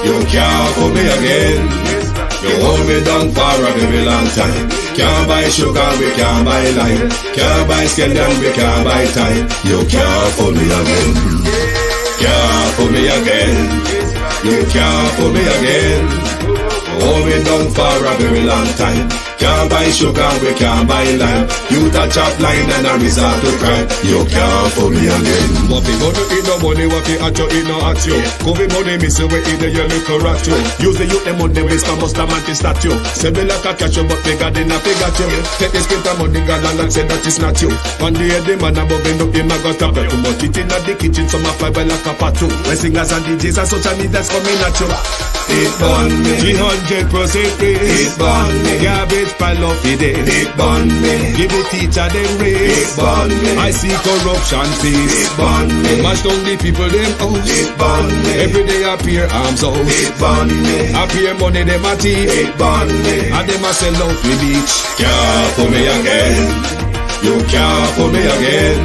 You can't fool me again. You hold me down for a very long time. Can't buy sugar, we can't buy lime. Can't buy scallion, we can't buy time. You can't fool me again. Can't fool me again. You can't fool me again. Hold me down for a very long time. Can't buy sugar, we can't buy lime. You touch up line and a resort to crime. You can't fool me again. What people do in no money, what they at you, in no at you. Covid money, miss away in the yellow rat you. Use the youth, them money, waste a must a man to statue. Say me like a catch you, but bigger than a figure you. Take the spit of money, God and say that is not you. One day the man above end up in my gut up. Too much it in the kitchen, some fly by like a patu. When singers and DJs and social media's coming at you. It burn me 300% raise. It burn me Garbage pile of the day. It burn me Give the teacher them raise. It burn me I see corruption face. It burn me Mash down the people them house. It burn me Every day appear arms out. It burn me Appear money them a thief. It burn me And them a sell out the beach. Can't fool me again. You can't fool me again.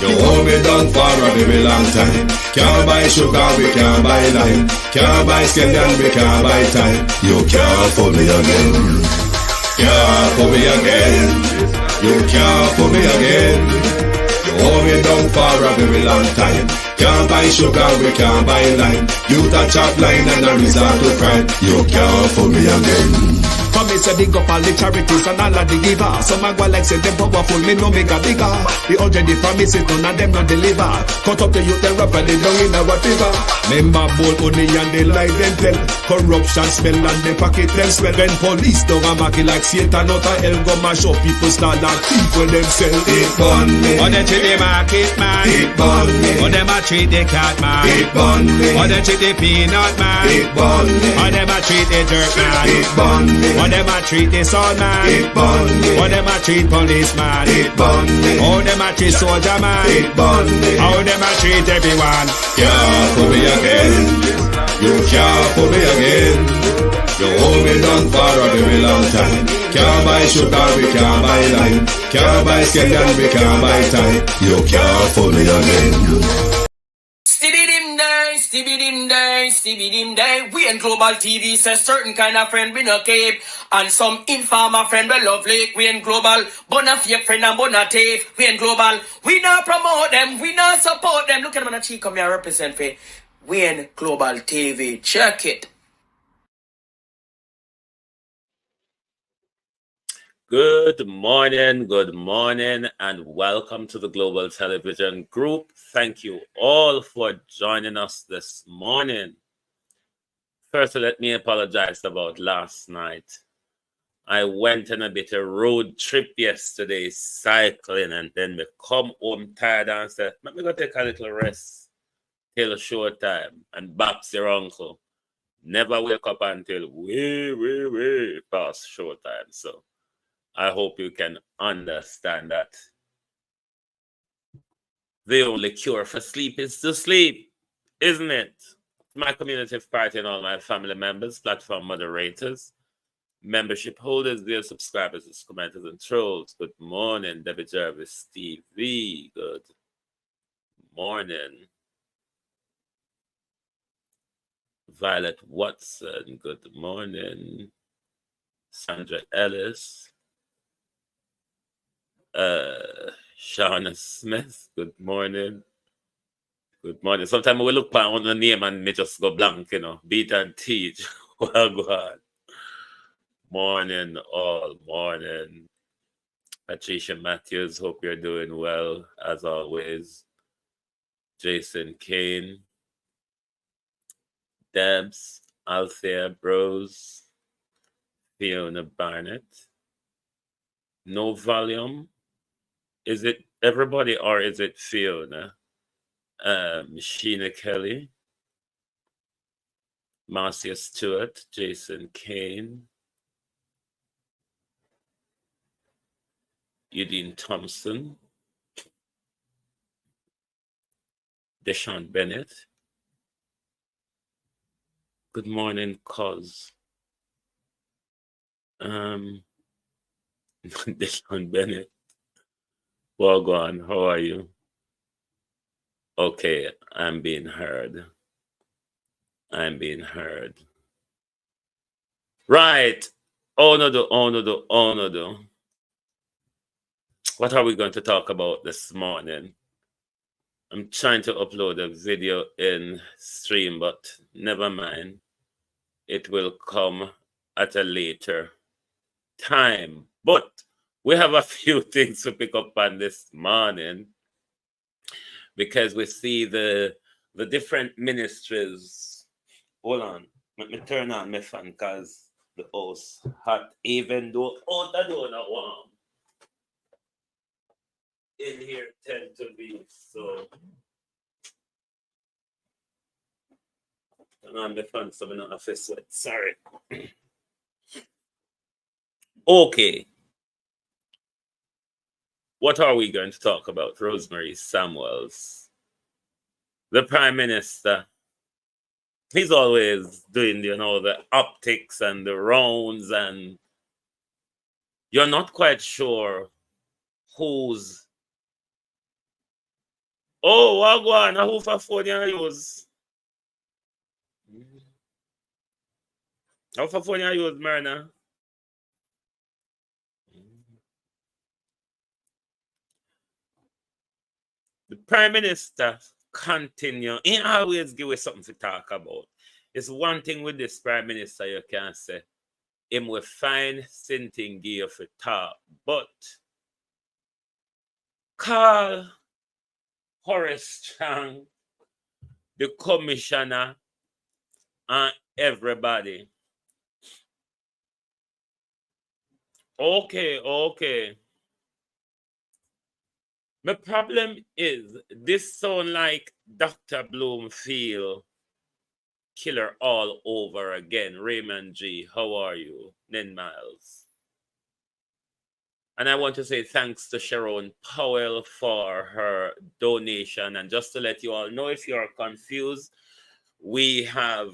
You hold me down for a very long time. Can't buy sugar, we can't buy lime. Can't buy scallion, we can't buy time. You can't fool me again. Can't fool me again. You can't fool me again. You hold me down for a very long time. Can't buy sugar, we can't buy lime. You touch up line and a resort to crime. You can't fool me again. Come me say big up all the charities and all of the givers. Some a go like say them powerful, me no make a bigger. The 100 the promises, none of them not deliver. Cut up the youth, they rap and they down in our river. Member bold money and they lie them tell. Corruption smell and they pocket them swell. When police don't a market like Satan out of hell, go mash up people start like thief when them sell. It burn me Or they treat the market man. It burn me Or them a treat the cat man. It burn me Or they treat the peanut man. It burn me Or them a treat the jerk man. It burn me Or them a treat the soul man. It burn me Or them a treat policeman. It burn me How them a treat soldier man. It burn me How them a treat everyone. Can't fool me again. You can't fool me again. You hold me down for a very long time. Can't buy sugar, we can't buy lime. Can't buy scallion, we can't buy time. You can't fool me again. Stevie dim day. We in Global TV says certain kind of friend we no cape. And some informer friend we love lake. We in Global, but not fake friend and but not tape. We in Global, we not promote them, we not support them. Look at them on the cheek, come here represent for. We in Global TV, check it. Good morning, and welcome to the Global Television Group. Thank you all for joining us this morning. First, let me apologize about last night. I went on a bit of road trip yesterday, cycling, and then we come home tired and said, let me go take a little rest till showtime. And Babs, your uncle, never wake up until way past showtime. So I hope you can understand that. The only cure for sleep is to sleep, isn't it? My community party and all my family members, platform moderators, membership holders, dear subscribers, commenters, and trolls. Good morning, Debbie Jarvis, Steve V. Good morning. Violet Watson, good morning. Sandra Ellis. Shauna Smith, good morning. Good morning. Sometimes we look back on the name and me just go blank, beat and teach. Well, go on. Morning, all morning. Patricia Matthews, hope you're doing well, as always. Jason Kane. Debs, Althea Bros. Fiona Barnett. No volume. Is it everybody or is it Fiona? Sheena Kelly, Marcia Stewart, Jason Kane, Eugene Thompson, Deshaun Bennett. Good morning, Cos. Deshaun Bennett. Well, go on. How are you? Okay, I'm being heard. I'm being heard. Right. Oh no, do. What are we going to talk about this morning? I'm trying to upload a video in stream, but never mind. It will come at a later time. But we have a few things to pick up on this morning because we see the different ministries. Hold on. Let me turn on my fan because the house hot, even though the door not warm. In here tend to be so. Turn on the fan so we not have to sweat. Sorry. Okay. What are we going to talk about? Rosemary Samuels, the Prime Minister. He's always doing, the optics and the rounds, and you're not quite sure who's. Oh, Wagwan, who for phone you use? How for phone you use, Myrna? The Prime Minister continue. He always give us something to talk about. It's one thing with this Prime Minister you can say. Him will find something give for talk. But call Horace Strong, the commissioner, and everybody. Okay. My problem is this sound like Dr. Bloomfield killer all over again. Raymond G, how are you? Nen Miles. And I want to say thanks to Sharon Powell for her donation. And just to let you all know, if you're confused, we have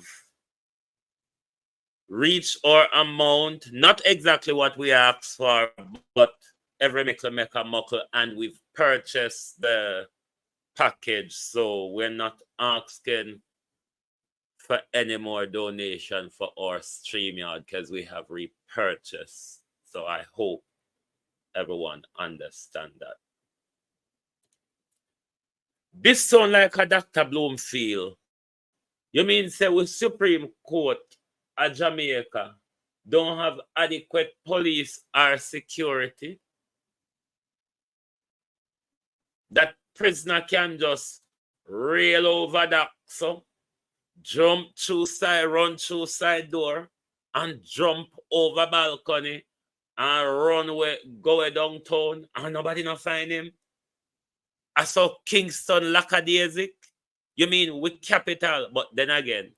reached our amount, not exactly what we asked for, but every mickle make a muckle, and we've purchased the package. So we're not asking for any more donation for our StreamYard because we have repurchased. So I hope everyone understand that. This sound like a Dr. Bloomfield. You mean say with Supreme Court of Jamaica don't have adequate police or security? That prisoner can just rail over that, so jump through side, run through side door, and jump over balcony and run away, go away downtown, and nobody not find him. I saw Kingston lackadaisic. You mean with capital, but then again,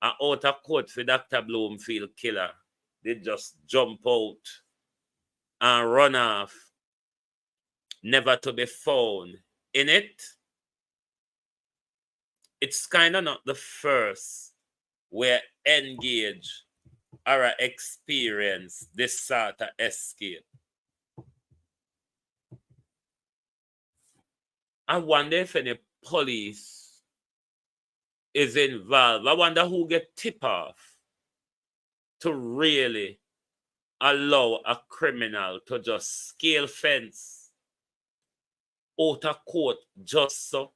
out of court for Dr. Bloomfield killer. They just jump out and run off, never to be found. In it, it's kind of not the first where engage or experience this sort of escape. I wonder if any police is involved. I wonder who get tip off to really allow a criminal to just scale fence out of court just so.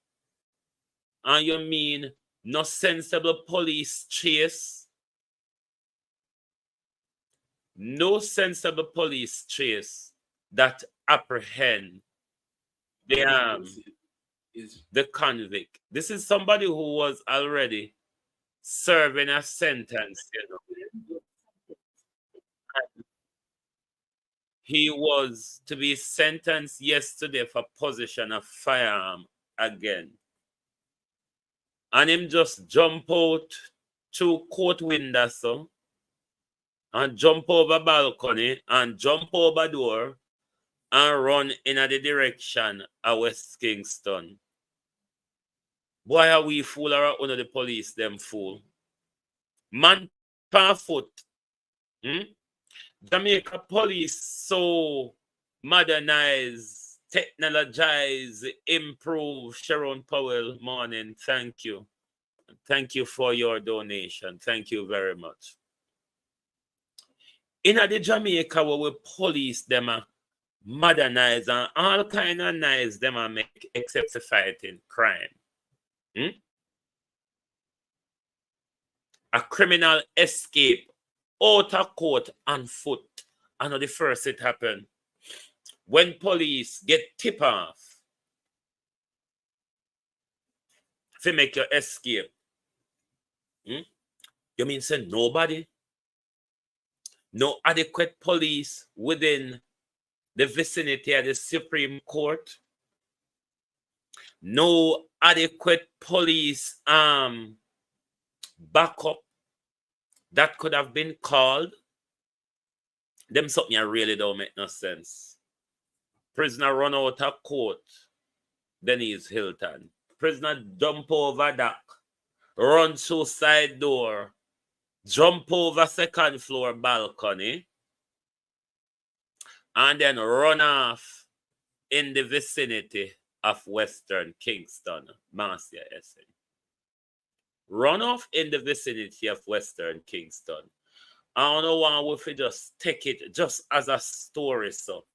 And you mean no sensible police chase? No sensible police chase that apprehend the convict. This is somebody who was already serving a sentence, He was to be sentenced yesterday for possession of firearm again. And him just jump out through court window, so, and jump over balcony and jump over door and run in the direction of West Kingston. Why are we fool or one of the police them fool? Man per foot. Jamaica police so modernized, technologized, improved. Sharon Powell, morning. Thank you. Thank you for your donation. Thank you very much. In the Jamaica where we police them modernize and all kind of nice them and make except for fighting crime. A criminal escape out of court on foot. I know the first it happened. When police get tip off to make your escape. You mean say nobody? No adequate police within the vicinity of the Supreme Court? No adequate police backup that could have been called? Them something that really don't make no sense. Prisoner run out of court, Denise Hilton. Prisoner jump over dock, run through side door, jump over second floor balcony, and then run off in the vicinity of Western Kingston, Marcia Essen. Run off in the vicinity of Western Kingston. I don't know why we just take it just as a story, so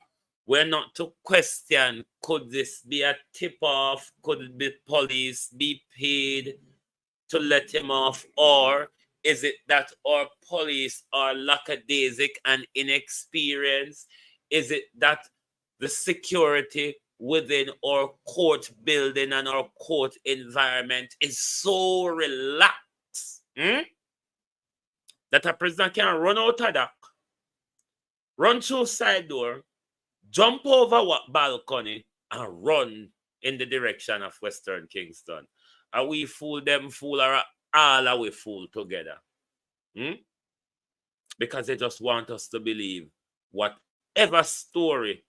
we're not to question, could this be a tip-off? Could the police be paid to let him off? Or is it that our police are lackadaisic and inexperienced? Is it that the security within our court building and our court environment is so relaxed that a prisoner can run out of dock, run through side door, jump over what balcony, and run in the direction of Western Kingston? Are we fool them fool, or all are we fool together? Because they just want us to believe whatever story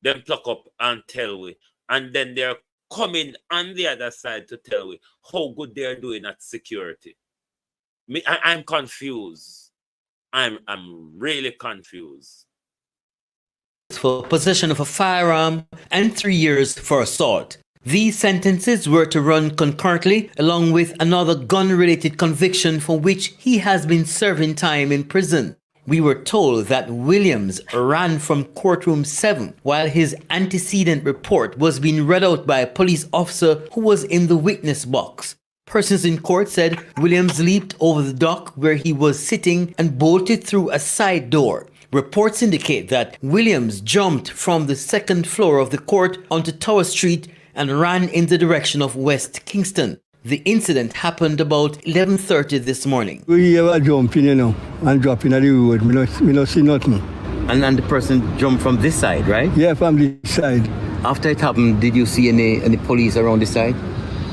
them pluck up and tell we, and then they're coming on the other side to tell we how good they're doing at security. I'm confused. I'm really confused. For possession of a firearm and 3 years for assault. These sentences were to run concurrently, along with another gun-related conviction for which he has been serving time in prison. We were told that Williams ran from courtroom 7 while his antecedent report was being read out by a police officer who was in the witness box. Persons in court said Williams leaped over the dock where he was sitting and bolted through a side door. Reports indicate that Williams jumped from the second floor of the court onto Tower Street and ran in the direction of West Kingston. The incident happened about 11:30 this morning. We ever jumping, and dropping at the road. We don't see nothing. And then the person jumped from this side, right? Yeah, from this side. After it happened, did you see any police around this side?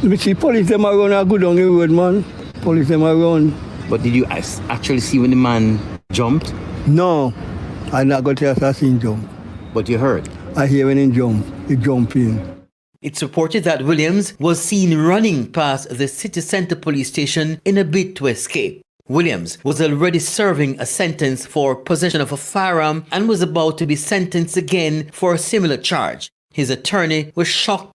We see police them around and go down the road, man. Police them around. But did you actually see when the man jumped? No, I not got to assassin jump. But you heard? I hear when he jump in. It's reported that Williams was seen running past the city center police station in a bid to escape. Williams was already serving a sentence for possession of a firearm and was about to be sentenced again for a similar charge. His attorney was shocked.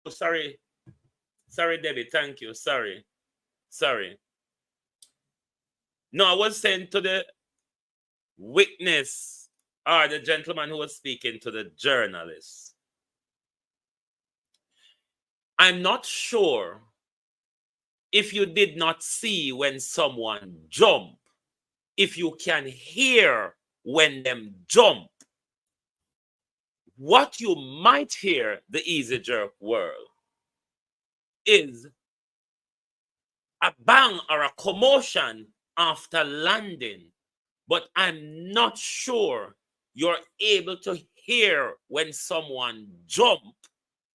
Sorry, Debbie. Thank you. Sorry. No, I was saying to the witness or the gentleman who was speaking to the journalist. I'm not sure if you did not see when someone jump, if you can hear when them jump. What you might hear the easy jerk world is a bang or a commotion after landing, but I'm not sure you're able to hear when someone jump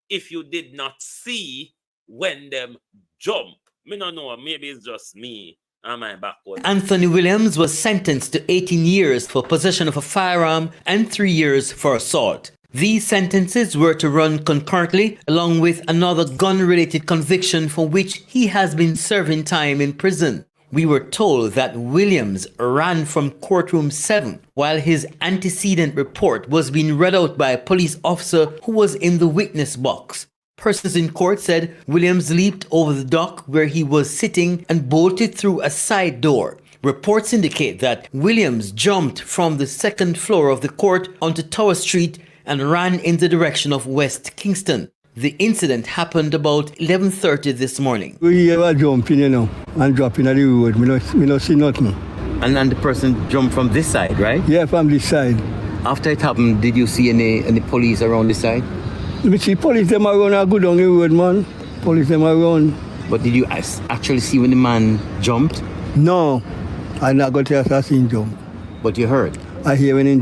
if you did not see when them jump. Me no know, maybe it's just me and my backward. Anthony Williams was sentenced to 18 years for possession of a firearm and 3 years for assault. These sentences were to run concurrently, along with another gun-related conviction for which he has been serving time in prison. We were told that Williams ran from courtroom 7 while his antecedent report was being read out by a police officer who was in the witness box. Persons in court said Williams leaped over the dock where he was sitting and bolted through a side door. Reports indicate that Williams jumped from the second floor of the court onto Tower Street and ran in the direction of West Kingston. The incident happened about 11:30 this morning. We hear a jumping, and dropping at the road. Me no see nothing. And then the person jumped from this side, right? Yeah, from this side. After it happened, did you see any police around this side? Me see police them around and go down the road, man. Police them around. But did you actually see when the man jumped? No, I not got to assassin jump. But you heard? I hear when he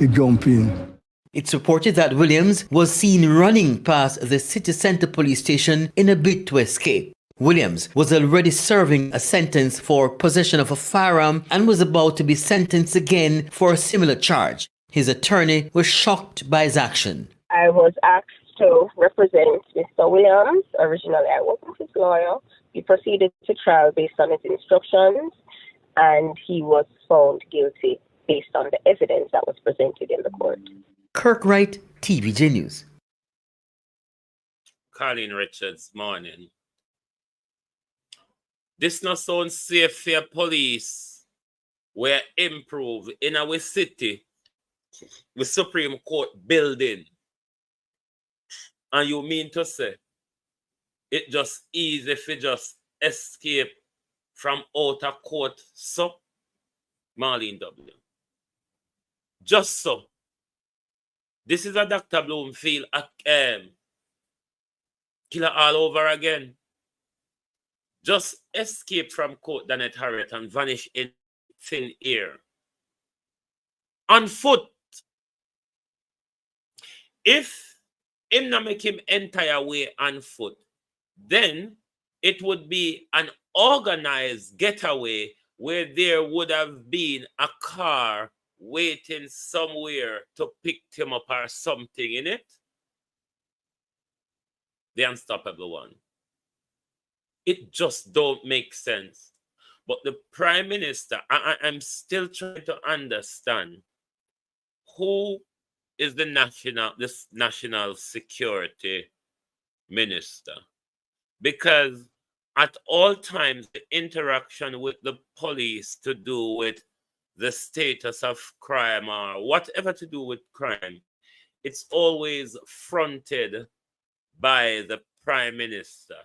jump in. It's reported that Williams was seen running past the city centre police station in a bid to escape. Williams was already serving a sentence for possession of a firearm and was about to be sentenced again for a similar charge. His attorney was shocked by his action. I was asked to represent Mr. Williams. Originally, I wasn't his lawyer. He proceeded to trial based on his instructions, and he was found guilty based on the evidence that was presented in the court. Kirk Wright, TVJ News. Colin Richards, morning. This not sound safe for police where improve in our city with Supreme Court building. And you mean to say it just easy if you just escape from outer court, so Marlene W. Just so. This is a Dr. Bloomfield killer all over again. Just escape from court, Danette Harriet, and vanish in thin air. On foot. If him not make him entire way on foot, then it would be an organized getaway where there would have been a car waiting somewhere to pick him up or something in it. The unstoppable one. It just don't make sense. But the Prime Minister, I'm still trying to understand who is this national security minister. Because at all times, the interaction with the police to do with the status of crime or whatever to do with crime, it's always fronted by the Prime Minister.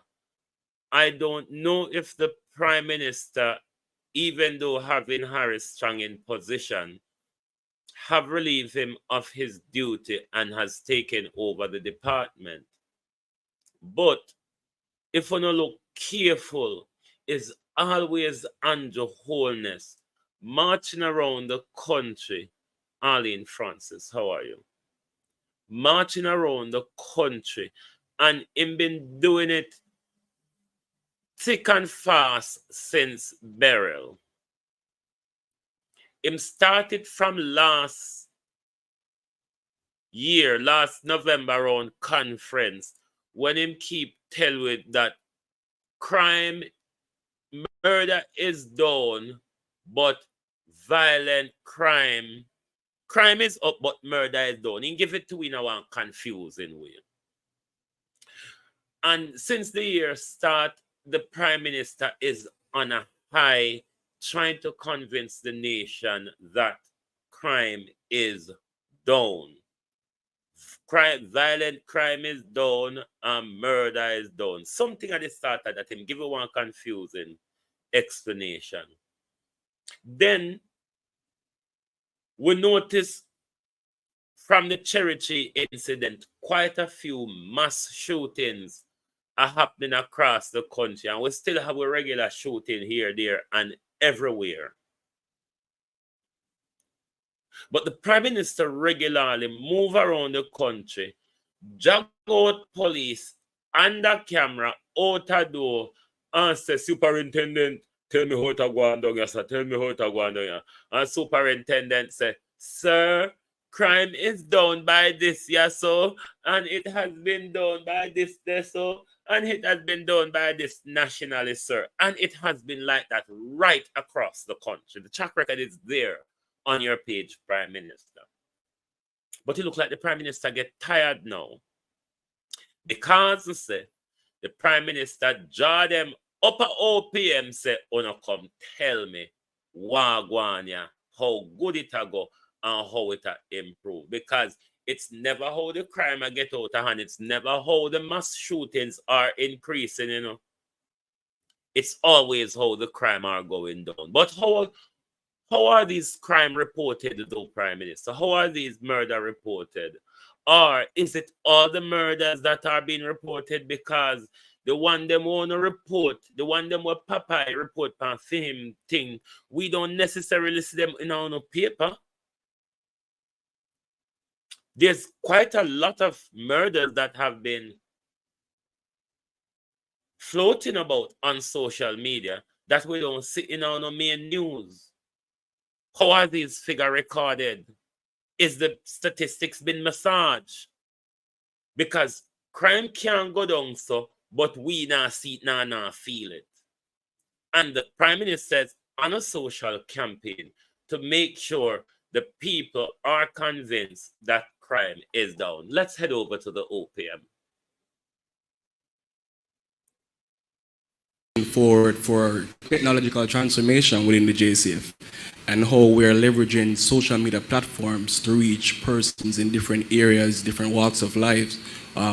I don't know if the Prime Minister, even though having Harris strong in position, have relieved him of his duty and has taken over the department. But if we don't look careful, is always Andrew Holness marching around the country. Arlene Francis, how are you? Marching around the country, and him been doing it thick and fast since Beryl. Him started from last November around conference, when him keep tell with that crime, murder is down, but violent crime is up, but murder is down. He give it to in a confusing way. And since the year start, the Prime Minister is on a high, trying to convince the nation that crime is down. Violent crime is down and murder is down. Something at the start of that him give one confusing explanation. Then we notice from the Cherry Tree incident quite a few mass shootings are happening across the country, and we still have a regular shooting here, there, and everywhere. But the Prime Minister regularly move around the country, jog out police under camera, out a door, and say, Superintendent, tell me how to go on down here, sir. Tell me how to go on down here. And Superintendent say, Sir, crime is down by this year, so, and it has been done by this day, so, and it has been done by this nationally, sir. And it has been like that right across the country. The track record is there on your page, Prime Minister. But it looks like the Prime Minister get tired now. Because they say the Prime Minister draw them up at OPM say, no come tell me wagwania, how good it a go and how it a improve. Because it's never how the crime a get out of hand. It's never how the mass shootings are increasing, you know. It's always how the crime are going down. But how are these crime reported, though, Prime Minister? How are these murder reported? Or is it all the murders that are being reported because the one them want to report, the one them what Popeye report on film thing, we don't necessarily see them in our paper? There's quite a lot of murders that have been floating about on social media that we don't see in our main news. How are these figures recorded? Is the statistics been massaged? Because crime can't go down so, but we not see it, not feel it. And the Prime Minister says on a social campaign to make sure the people are convinced that crime is down. Let's head over to the OPM. Forward for technological transformation within the JCF and how we're leveraging social media platforms to reach persons in different areas, different walks of life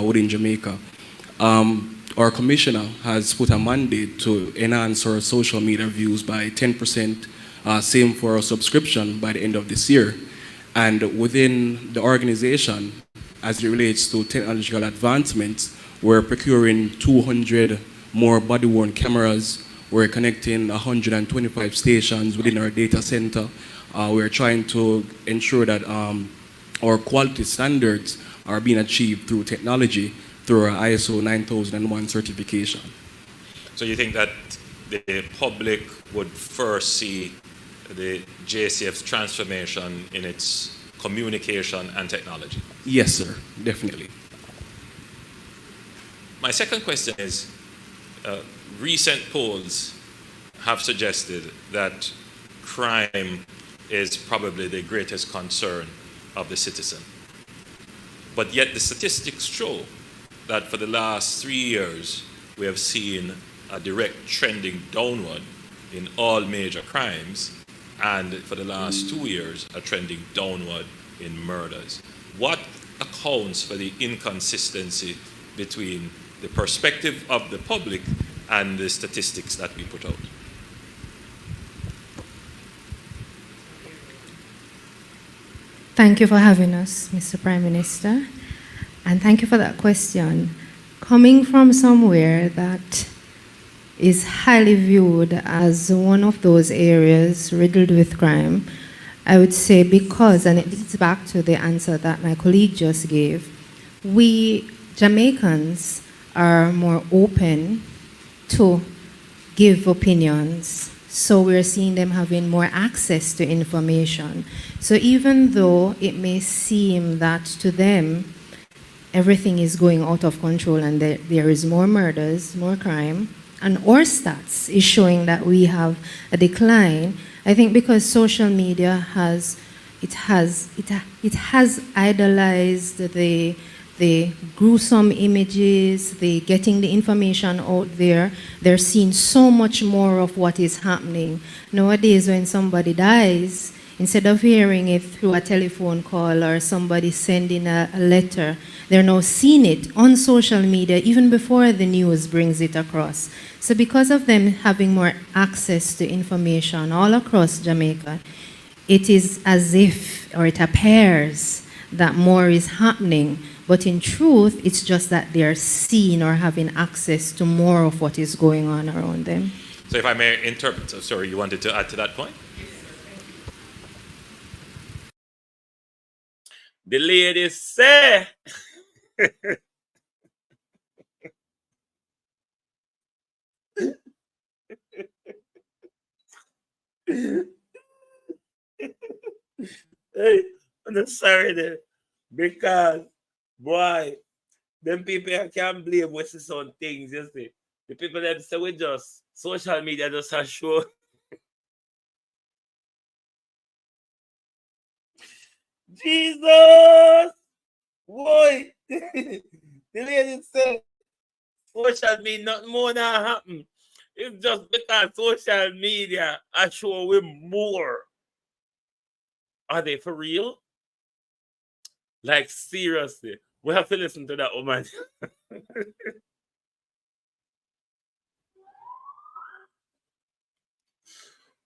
within Jamaica. Our commissioner has put a mandate to enhance our social media views by 10%, same for our subscription by the end of this year. And within the organization, as it relates to technological advancements, we're procuring 200 more body-worn cameras. We're connecting 125 stations within our data center. We're trying to ensure that our quality standards are being achieved through technology, through our ISO 9001 certification. So you think that the public would first see the JCF's transformation in its communication and technology? Yes, sir, definitely. My second question is, recent polls have suggested that crime is probably the greatest concern of the citizen. But yet the statistics show that for the last 3 years, we have seen a direct trending downward in all major crimes, and for the last 2 years, a trending downward in murders. What accounts for the inconsistency between the perspective of the public and the statistics that we put out? Thank you for having us, Mr. Prime Minister, and thank you for that question. Coming from somewhere that is highly viewed as one of those areas riddled with crime, I would say because, and it leads back to the answer that my colleague just gave, we Jamaicans are more open to give opinions. So we're seeing them having more access to information. So even though it may seem that to them everything is going out of control and there is more murders, more crime, and our stats is showing that we have a decline, I think because social media has idolized the gruesome images, the getting the information out there. They're seeing so much more of what is happening. Nowadays, when somebody dies, instead of hearing it through a telephone call or somebody sending a letter, they're now seeing it on social media even before the news brings it across. So because of them having more access to information all across Jamaica, it is as if, or it appears, that more is happening. But in truth, it's just that they're seeing or having access to more of what is going on around them. So if I may interpret, sorry, you wanted to add to that point? The ladies say. Hey, I'm sorry there. Because, boy, them people can't blame what's on things, you see. The people that say we just social media just a show. Jesus! Boy! The lady said social media nothing more than happen. It's just because social media are show we more. Are they for real? Like seriously. We have to listen to that woman.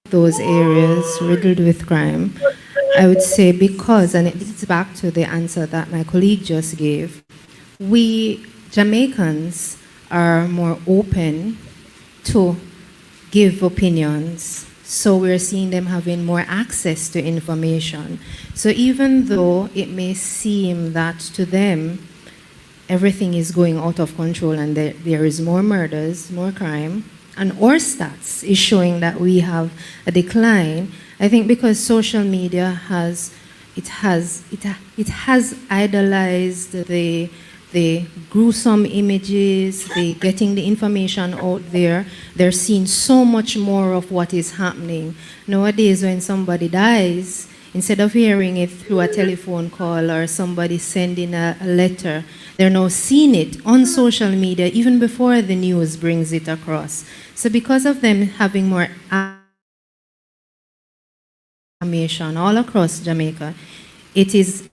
Those areas riddled with crime, I would say because, and it gets back to the answer that my colleague just gave, we Jamaicans are more open to give opinions. So we're seeing them having more access to information. So even though it may seem that to them everything is going out of control and there is more murders, more crime, and our stats is showing that we have a decline, I think because social media has idolized the gruesome images, the getting the information out there. They're seeing so much more of what is happening. Nowadays, when somebody dies, instead of hearing it through a telephone call or somebody sending a letter, they're now seeing it on social media even before the news brings it across. So because of them having more information all across Jamaica, it is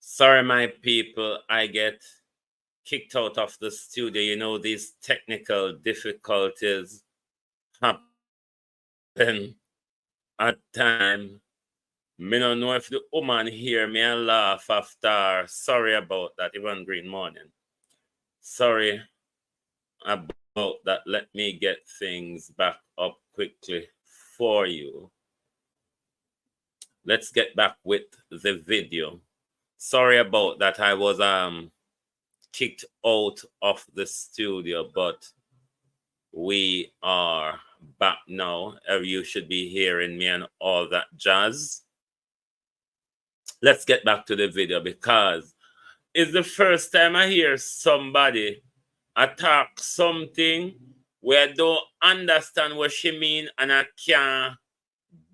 Sorry, my people, I get kicked out of the studio. You know, these technical difficulties happen at time. Me don't know if the woman hear me and laugh after. Sorry about that, even green morning. Sorry about that. Let me get things back up quickly for you. Let's get back with the video. Sorry about that. I was kicked out of the studio, but we are back now. You should be hearing me and all that jazz. Let's get back to the video because it's the first time I hear somebody attack something where I don't understand what she mean and I can't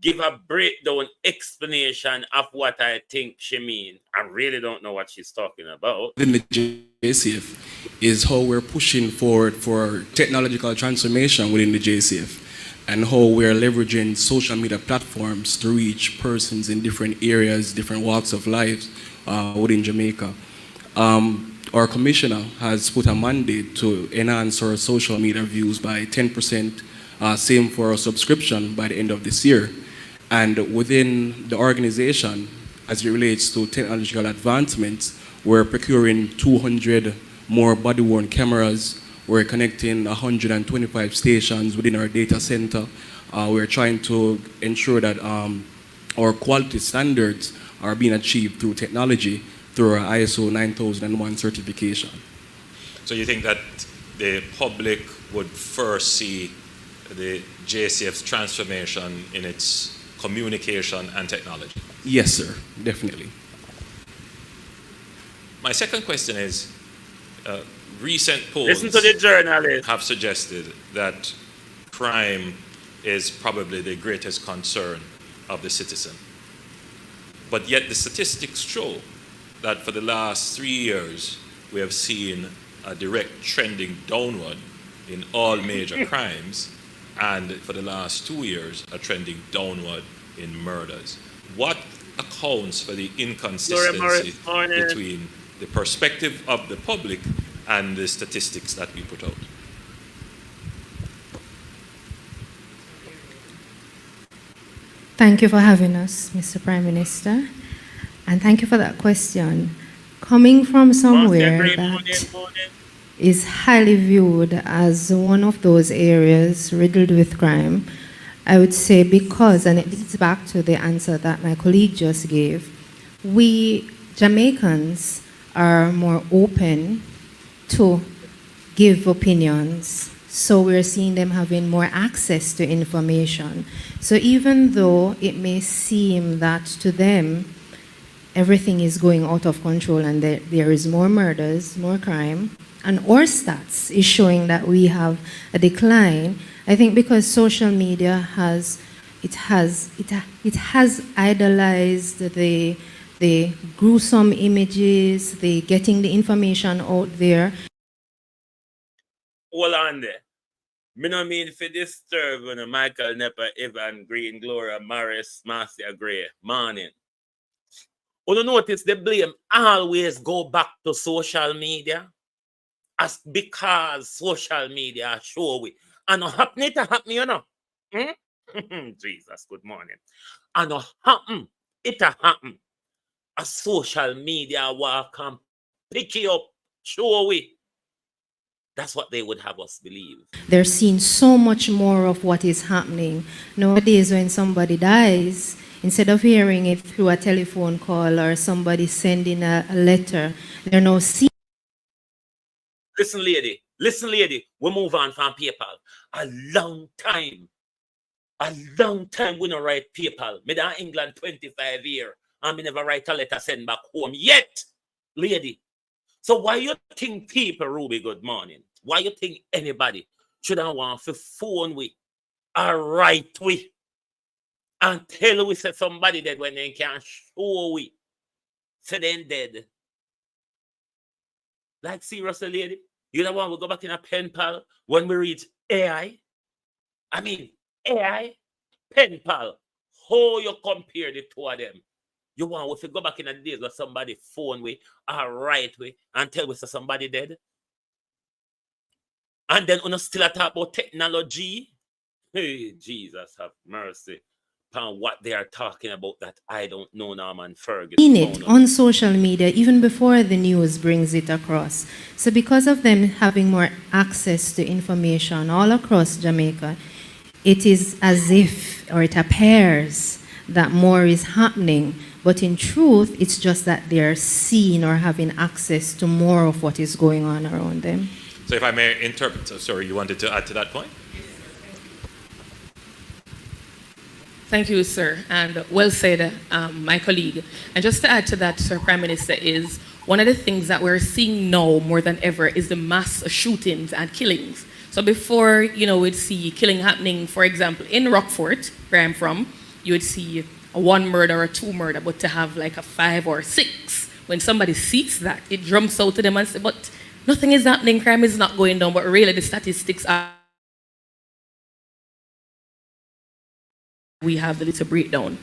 give a breakdown explanation of what I think she mean. I really don't know what she's talking about. Within the JCF is how we're pushing forward for technological transformation within the JCF and how we're leveraging social media platforms to reach persons in different areas, different walks of life within Jamaica. Our commissioner has put a mandate to enhance our social media views by 10%, same for our subscription by the end of this year. And within the organization, as it relates to technological advancements, we're procuring 200 more body-worn cameras. We're connecting 125 stations within our data center. We're trying to ensure that our quality standards are being achieved through technology, through our ISO 9001 certification. So you think that the public would first see the JCF's transformation in its communication and technology? Yes, sir, definitely. My second question is, recent polls Listen to the journalist. have suggested that crime is probably the greatest concern of the citizen. But yet the statistics show that for the last 3 years, we have seen a direct trending downward in all major crimes, and for the last 2 years, a trending downward in murders. What accounts for the inconsistency between the perspective of the public and the statistics that we put out? Thank you for having us, Mr. Prime Minister. And thank you for that question. Coming from somewhere that is highly viewed as one of those areas riddled with crime, I would say because, and it leads back to the answer that my colleague just gave, we Jamaicans are more open to give opinions. So we're seeing them having more access to information. So even though it may seem that to them everything is going out of control and there is more murders, more crime, and our stats is showing that we have a decline, I think because social media has idolized the gruesome images, the getting the information out there. Hold on there. Me no mean for disturb when Michael Nepper, Evan Green, Gloria Morris, Marcia Gray, morning. You notice the blame always go back to social media as because social media show we. And no happen it happen, you know. Jesus, good morning. And no happen, it happen. A social media walk and pick you up, show we. That's what they would have us believe. They're seeing so much more of what is happening. Nowadays, when somebody dies, instead of hearing it through a telephone call or somebody sending a letter, they're now seeing. Listen, lady, we move on from PayPal. A long time we don't write PayPal. Me down England 25 years, and me never write a letter send back home yet, lady. So why you think people, Ruby, good morning? Why you think anybody should have want to phone we or write we and tell we say somebody dead when they can't show we say they dead? Like seriously, lady? You don't want to go back in a pen pal when we reach AI? I mean, AI, pen pal, how you compare the two of them? You want to go back in the days where somebody phone we or write we and tell we say somebody dead? And then we still talk about technology? Hey, Jesus have mercy upon what they are talking about that I don't know, Norman Ferguson. In it on social media, even before the news brings it across. So because of them having more access to information all across Jamaica, it is as if, or it appears, that more is happening. But in truth, it's just that they're seeing or having access to more of what is going on around them. So if I may interpret, sorry, you wanted to add to that point? Thank you, sir, and well said, my colleague. And just to add to that, Sir Prime Minister, is one of the things that we're seeing now more than ever is the mass shootings and killings. So before, we'd see killing happening, for example, in Rockfort, where I'm from, you would see a 1 murder or 2 murder, but to have like a 5 or 6, when somebody sees that, it jumps out to them and says, but nothing is happening, crime is not going down, but really the statistics are. We have the little breakdown.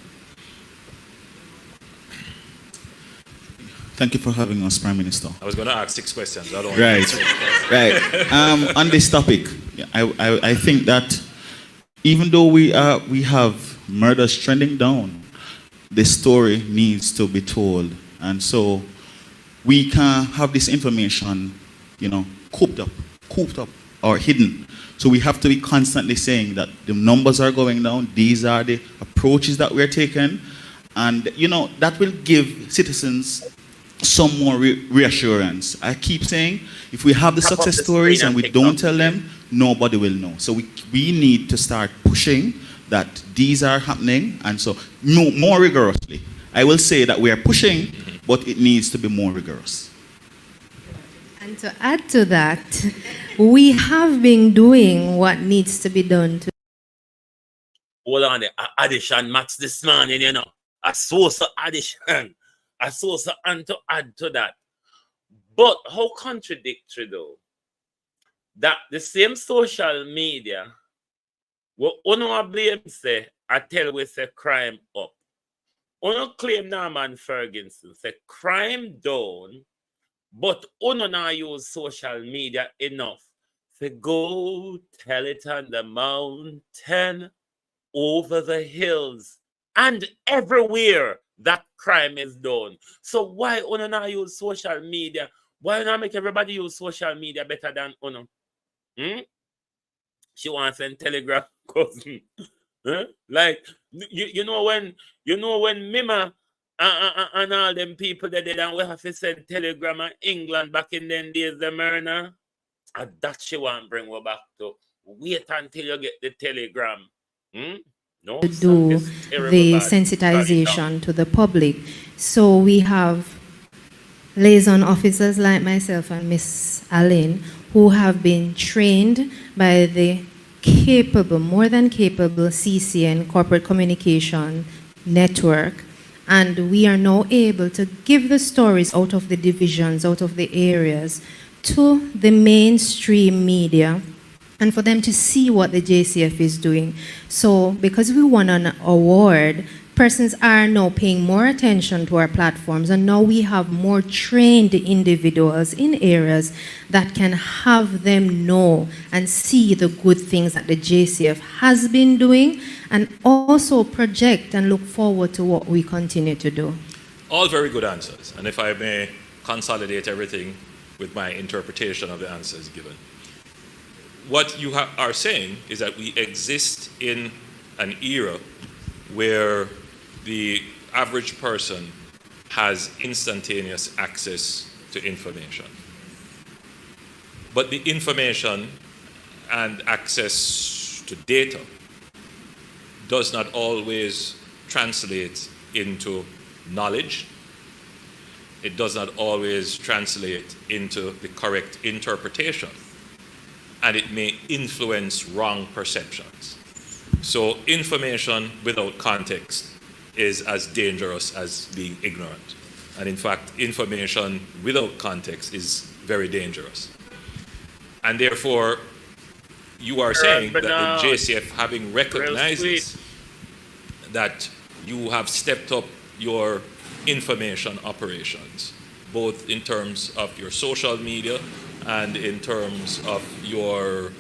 Thank you for having us, Prime Minister. I was going to ask 6 questions. I don't Right. On this topic, I think that even though we have murders trending down, the story needs to be told, and so we can't have this information, cooped up or hidden. So we have to be constantly saying that the numbers are going down. These are the approaches that we're taking, And, you know, that will give citizens some more reassurance. I keep saying, if we have the Tap up success the stories screen and and we pick don't up. tell them, nobody will know. So we need to start pushing that these are happening, and so more rigorously. I will say that we are pushing, but it needs to be more rigorous. And to add to that, we have been doing what needs to be done to. Hold on there. Addition match this morning, you know. A source of addition. A source of and to add to that. But how contradictory though? That the same social media, what uno blame say, I tell we say crime up. Uno claim Norman Ferguson say crime down, but uno not use social media enough. Say go tell it on the mountain, over the hills, and everywhere that crime is done. So why uno not use social media? Why not make everybody use social media better than uno? She wants to send telegram cousin. Huh? Like you know when Mima and all them people that did and we have to send telegram in England back in them days, the murder. And that she want bring we back to. Wait until you get the telegram. No, To sir, do it's terrible the bad. Shut it down. sensitization to the public. So we have liaison officers like myself and Miss Allen who have been trained by the capable, more than capable CCN corporate communication network, and we are now able to give the stories out of the divisions, out of the areas, to the mainstream media, and for them to see what the JCF is doing. So because we won an award, persons are now paying more attention to our platforms, and now we have more trained individuals in areas that can have them know and see the good things that the JCF has been doing, and also project and look forward to what we continue to do. All very good answers. And if I may consolidate everything with my interpretation of the answers given. What you are saying is that we exist in an era where the average person has instantaneous access to information. But the information and access to data does not always translate into knowledge. It does not always translate into the correct interpretation. And it may influence wrong perceptions. So information without context is as dangerous as being ignorant. And in fact, information without context is very dangerous. And therefore, you are saying that the JCF, having recognized this, that you have stepped up your information operations, both in terms of your social media and in terms of your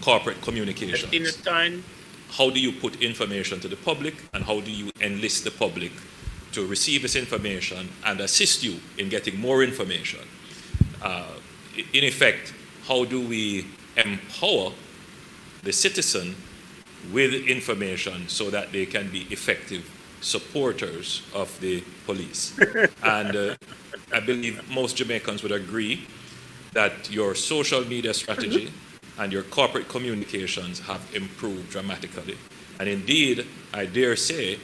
corporate communications. How do you put information to the public, and how do you enlist the public to receive this information and assist you in getting more information? In effect, how do we empower the citizen with information so that they can be effective supporters of the police? And I believe most Jamaicans would agree that your social media strategy and your corporate communications have improved dramatically. And indeed, I dare say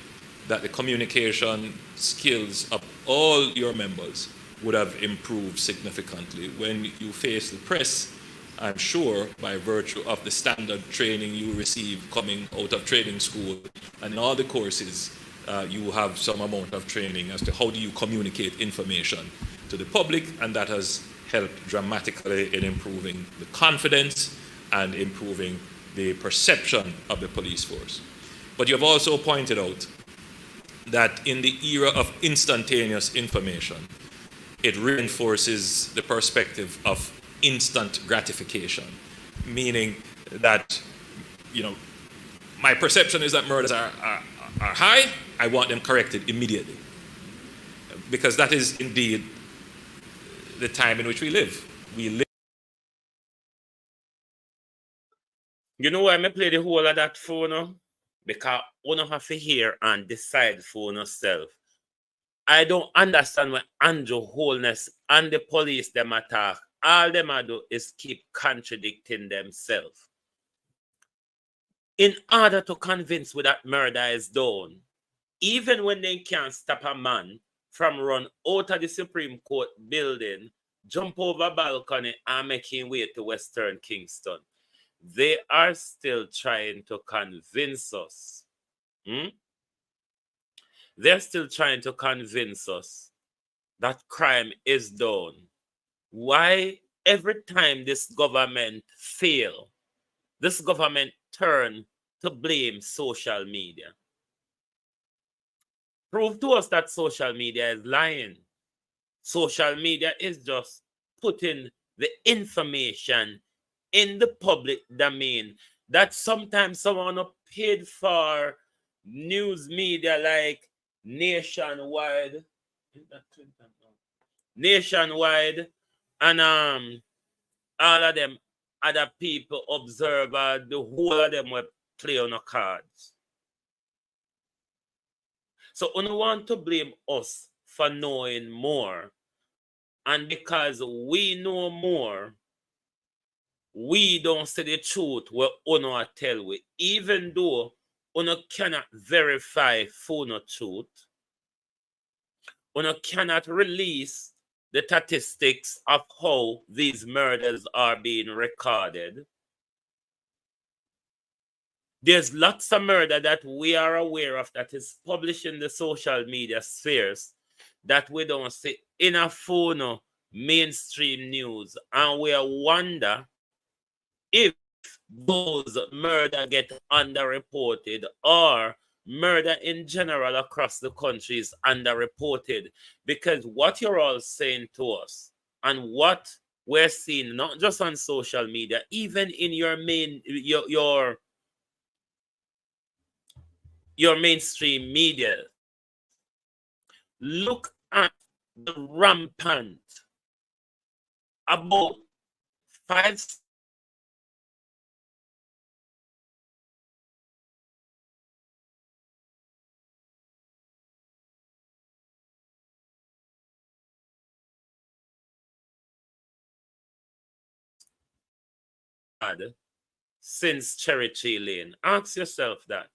that the communication skills of all your members would have improved significantly. When you face the press, I'm sure by virtue of the standard training you receive coming out of training school and in all the courses, you have some amount of training as to how do you communicate information to the public, and that has helped dramatically in improving the confidence and improving the perception of the police force. But you have also pointed out that in the era of instantaneous information, it reinforces the perspective of instant gratification, meaning that, you know, my perception is that murders are high, I want them corrected immediately. Because that is indeed the time in which we live. We live. You know why I play the whole of that phone now? because you don't have to hear and decide for yourself. I don't understand when Andrew Holness and the police them attack. All them I do is keep contradicting themselves. In order to convince me that murder is done, even when they can't stop a man from run out of the Supreme Court building, jump over balcony and make him way to Western Kingston, they are still trying to convince us. They're still trying to convince us that crime is done. Why every time this government fail, this government turn to blame social media? Prove to us that social media is lying. Social media is just putting the information in the public domain that sometimes someone paid for news media like Nationwide, and all of them other people, Observer, the whole of them will play on the cards. So we want to blame us for knowing more. And because we know more, we don't say the truth what Uno tell we. Even though Uno cannot verify for no truth, Uno cannot release the statistics of how these murders are being recorded. There's lots of murder that we are aware of that is published in the social media spheres that we don't see in a phone mainstream news, and we wonder if those murder get underreported or murder in general across the country is underreported, because what you're all saying to us and what we're seeing not just on social media, even in your mainstream media, look at the rampant about 5 since Cherokee Lane. Ask yourself that.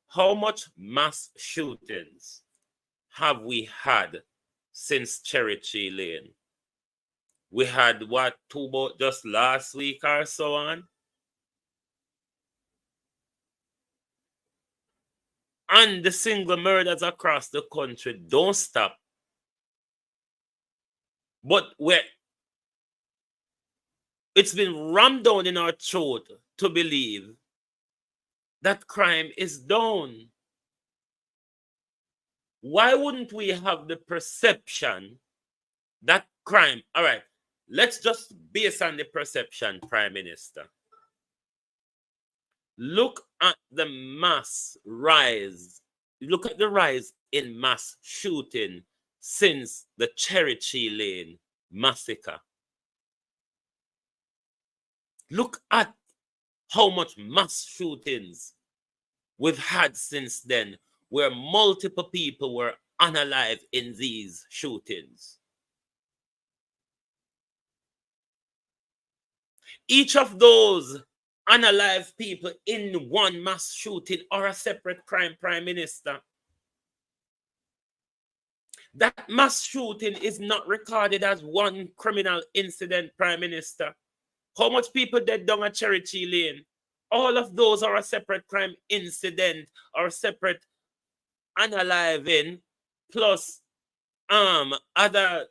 How much mass shootings have we had since Cherokee Lane? We had what, 2 just last week or so on? And the single murders across the country don't stop. But it's been rammed down in our throat to believe that crime is down. Why wouldn't we have the perception that crime, all right, let's just base on the perception, Prime Minister. Look at the mass rise. Look at the rise in mass shooting since the Cherokee Lane massacre. Look at how much mass shootings we've had since then, where multiple people were unalive in these shootings. Each of those unalive people in one mass shooting are a separate crime, Prime Minister. That mass shooting is not recorded as one criminal incident, Prime Minister. How much people dead down at Cherokee Lane? All of those are a separate crime incident or separate unaliving, plus other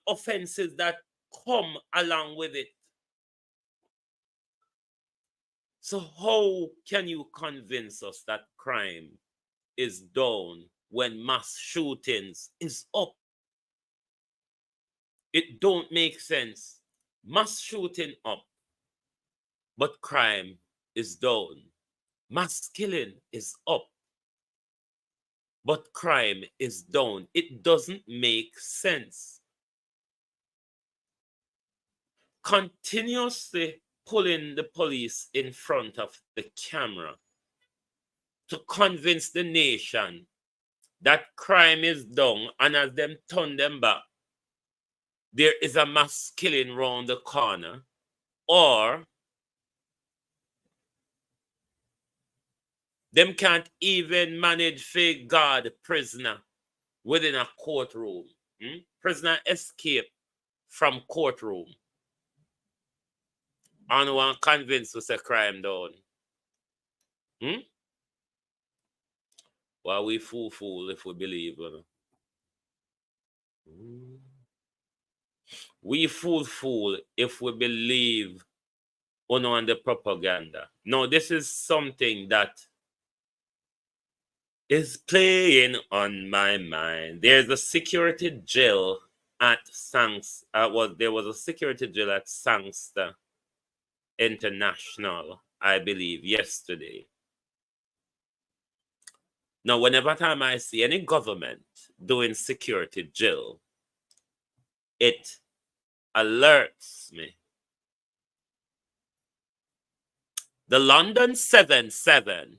offenses that come along with it. So how can you convince us that crime is down when mass shootings is up? It don't make sense. Mass shooting up, but crime is down. Mass killing is up, but crime is down. It doesn't make sense. Continuously pulling the police in front of the camera to convince the nation that crime is done, and as them turn them back, there is a mass killing round the corner, or them can't even manage to guard prisoner within a courtroom. Prisoner escape from courtroom. And one convinced us a crime done. Well, we fool if we believe. We fool if we believe on the propaganda. No, this is something that is playing on my mind. There's a security jail at there was a security jail at Sangster International, I believe, yesterday. Now, whenever time I see any government doing security drill, it alerts me. The London 7-7,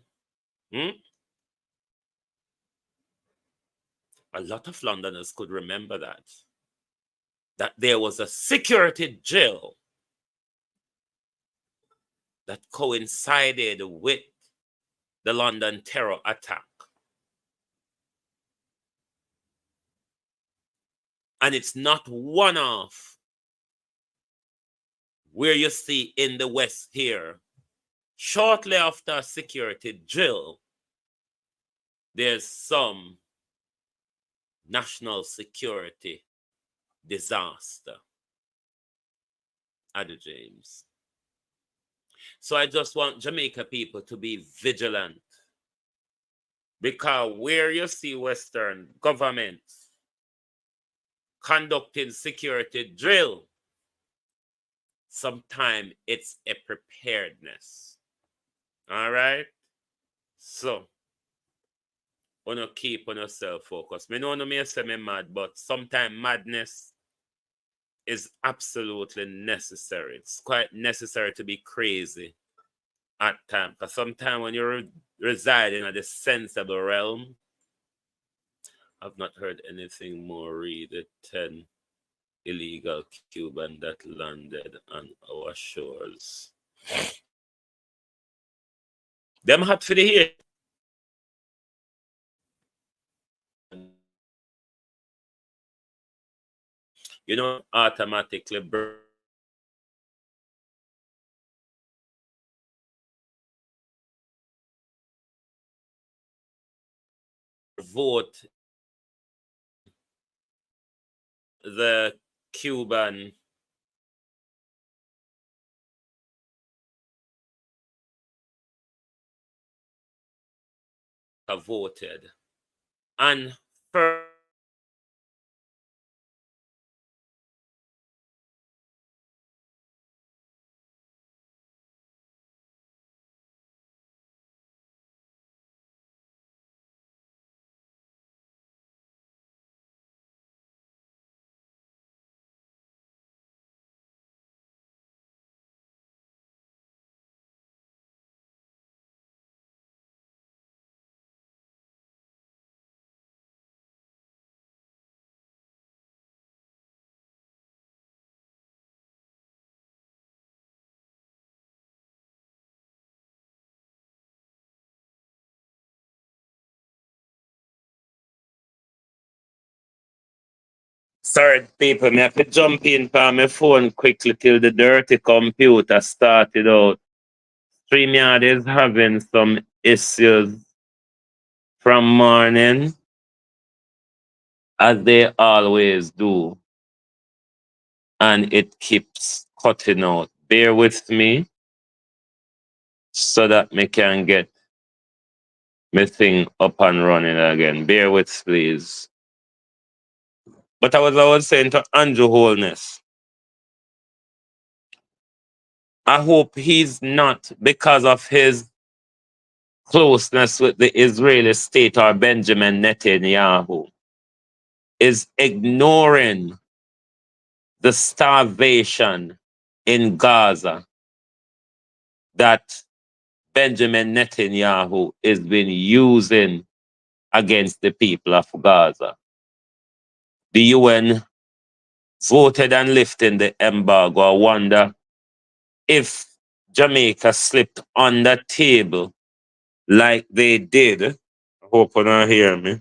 a lot of Londoners could remember that there was a security drill that coincided with the London terror attack. And it's not one-off where you see in the West here, shortly after a security drill, there's some national security disaster at the James. So I just want Jamaica people to be vigilant, because where you see Western governments conducting security drill, sometimes it's a preparedness. All right? So, wanna keep on yourself focused. Me know no me say me mad, but sometimes madness is absolutely necessary. It's quite necessary to be crazy at times. Because sometimes when you reside in a sensible realm, I've not heard anything more. Read the 10 illegal Cuban that landed on our shores. Them hot for the here. You know, automatically vote the Cuban voted. And for sorry, people, me have to jump in on my phone quickly till the dirty computer started out. StreamYard is having some issues from morning, as they always do. And it keeps cutting out. Bear with me so that me can get my thing up and running again. Bear with, please. But I was saying to Andrew Holness, I hope he's not, because of his closeness with the Israeli state or Benjamin Netanyahu, is ignoring the starvation in Gaza that Benjamin Netanyahu is been using against the people of Gaza. The UN voted on lifting the embargo. I wonder if Jamaica slipped on the table like they did. I hope you don't hear me.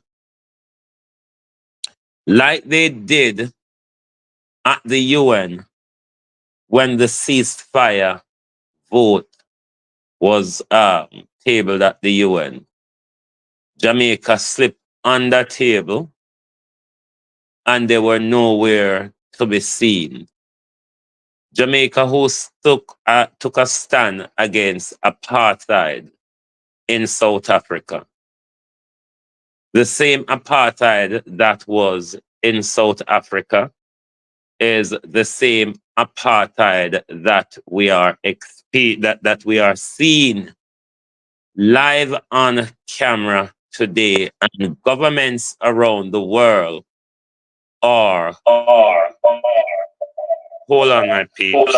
Like they did at the UN when the ceasefire vote was tabled at the UN. Jamaica slipped on the table and they were nowhere to be seen. Jamaica, who took a stand against apartheid in South Africa. The same apartheid that was in South Africa is the same apartheid that we are that we are seeing live on camera today, and governments around the world are hold on my peeps.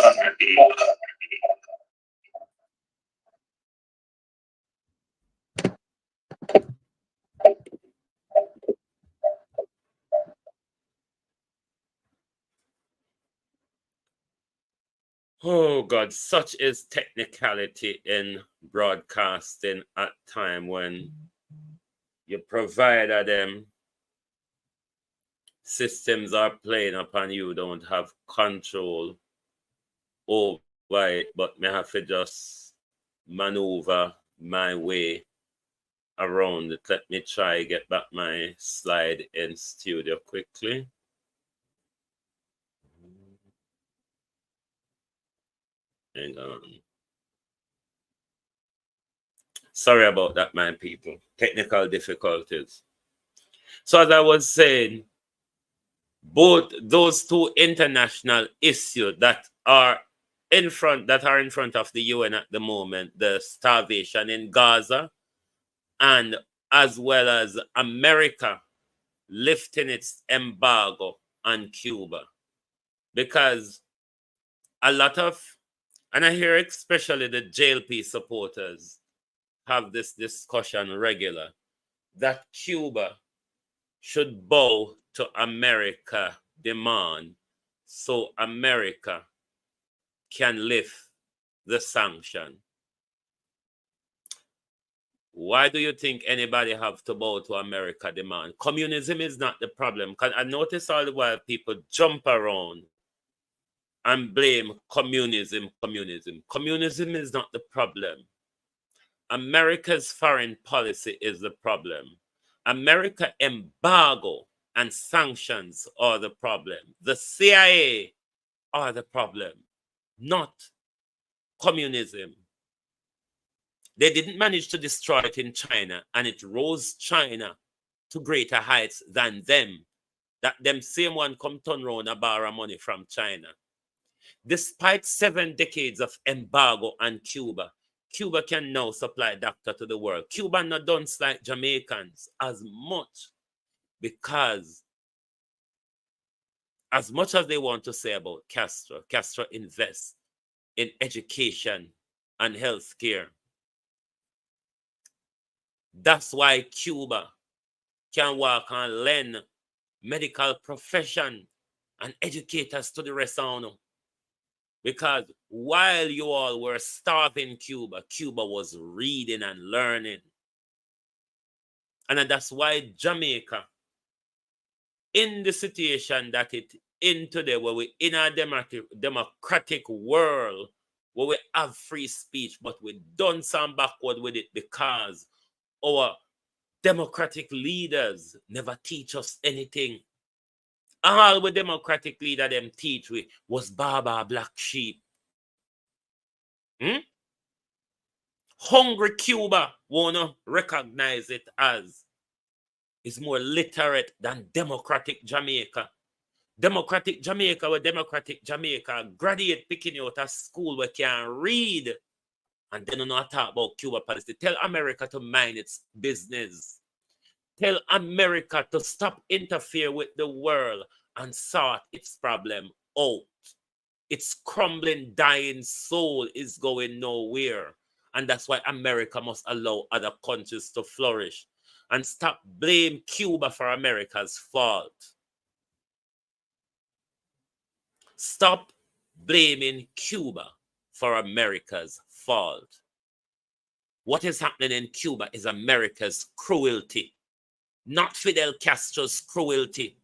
Oh God, such is technicality in broadcasting at time when your provider them systems are playing upon you, don't have control over it, but may have to just maneuver my way around it. Let me try get back my slide in studio quickly. Hang on. Sorry about that, my people. Technical difficulties. So as I was saying, both those two international issues that are in front of the UN at the moment, the starvation in Gaza, and as well as America lifting its embargo on Cuba. Because a lot of, and I hear especially the JLP supporters have this discussion regular, that Cuba should bow to America demand so America can lift the sanction. Why do you think anybody have to bow to America demand? Communism is not the problem. Because I notice all the while people jump around and blame communism. Communism is not the problem. America's foreign policy is the problem. America embargo and sanctions are the problem. The CIA are the problem, not communism. They didn't manage to destroy it in China, and it rose China to greater heights than them. That them same one come turn around and borrow money from China. Despite 7 decades of embargo on Cuba, Cuba can now supply doctor to the world. Cuba not done like Jamaicans as much, because as much as they want to say about Castro invests in education and health care. That's why Cuba can work and lend medical profession and educators to the rest of them. Because while you all were starving Cuba, Cuba was reading and learning. And that's why Jamaica, in the situation that it in today, where we're in a democratic world, where we have free speech, but we done some backward with it because our democratic leaders never teach us anything. All the democratic leader them teach we was Baba black sheep. Hungry Cuba wanna recognize it as is more literate than democratic Jamaica. Democratic Jamaica, where democratic Jamaica graduate picking out of school where can read, and then not talk about Cuba policy. Tell America to mind its business. Tell America to stop interfere with the world and sort its problem out. Its crumbling, dying soul is going nowhere. And that's why America must allow other countries to flourish. And stop blame Cuba for America's fault. Stop blaming Cuba for America's fault. What is happening in Cuba is America's cruelty, not Fidel Castro's cruelty.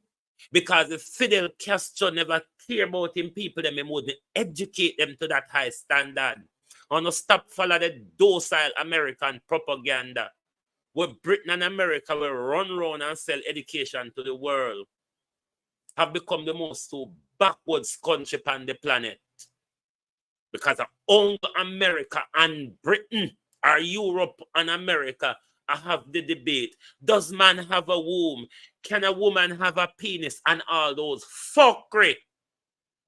Because if Fidel Castro never care about him people, then he wouldn't educate them to that high standard. And stop follow the docile American propaganda. Where Britain and America will run around and sell education to the world. Have become the most backwards country on the planet. Because only America and Britain, or Europe and America, I have the debate. Does man have a womb? Can a woman have a penis? And all those fuckery.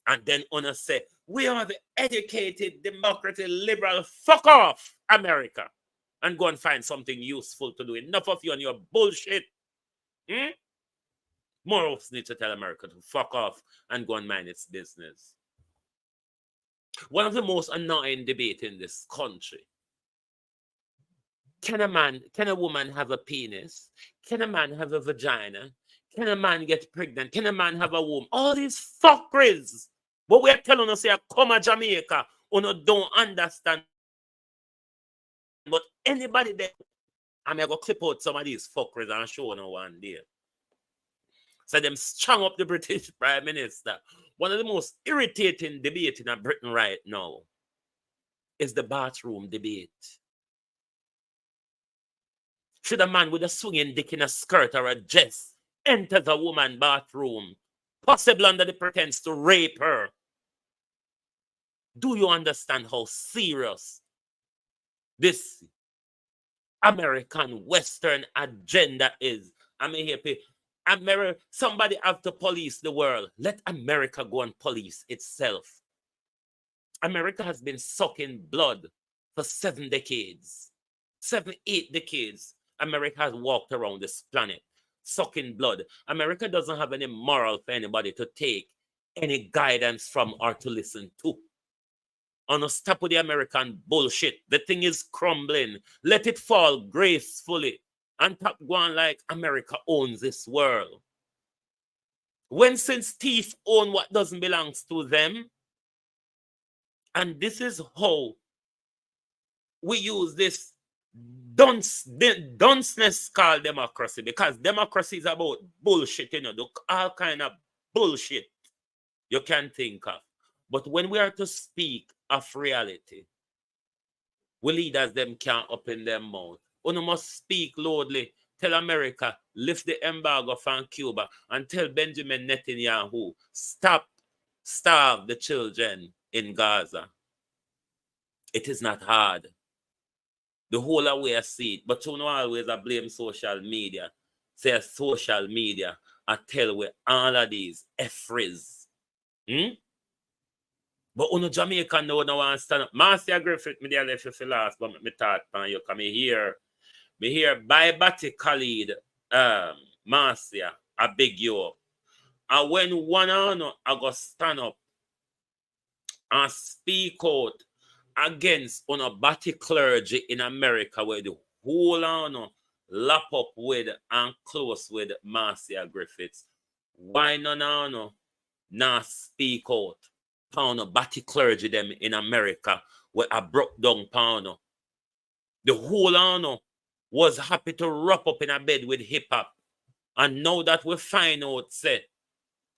And then Una say, we are the educated, democratic, liberal, fuck off, America. And go and find something useful to do. Enough of you and your bullshit. More of us need to tell America to fuck off and go and mind its business. One of the most annoying debates in this country. Can a woman have a penis? Can a man have a vagina? Can a man get pregnant? Can a man have a womb? All these fuckeries. But we are telling us here, come to Jamaica, you don't understand. But anybody there, I'm going to clip out some of these fuckers and show you one day. So them strung up the British Prime Minister. One of the most irritating debates in Britain right now is the bathroom debate. Should a man with a swinging dick in a skirt or a dress enters a woman's bathroom, possibly under the pretense to rape her? Do you understand how serious this American Western agenda is? I'm here. Somebody have to police the world. Let America go and police itself. America has been sucking blood for 7 decades. 7, 8 decades. America has walked around this planet sucking blood. America doesn't have any moral for anybody to take any guidance from or to listen to. On stop with the American bullshit. The thing is crumbling. Let it fall gracefully. And top going like America owns this world. When since thieves own what doesn't belong to them. And this is how we use this dunceness called democracy. Because democracy is about bullshit, all kind of bullshit you can think of. But when we are to speak of reality, we leaders them can't open their mouth. You must speak loudly. Tell America, lift the embargo from Cuba, and tell Benjamin Netanyahu, stop, starve the children in Gaza. It is not hard. The whole way I see it. But you know always I blame social media. Say social media, I tell we all of these efries. But on Jamaican no want to stand up. Marcia Griffith, me there left you for last, but me thought pan you come here. Me here by Batty Khalid, Marcia, I beg you up. And when one on I go stand up and speak out against on a Batty clergy in America where the whole on lap up with and close with Marcia Griffiths. Why no not speak out? Pound Batty clergy them in America where I broke down pound. The whole on was happy to wrap up in a bed with hip hop. And now that we find out, say,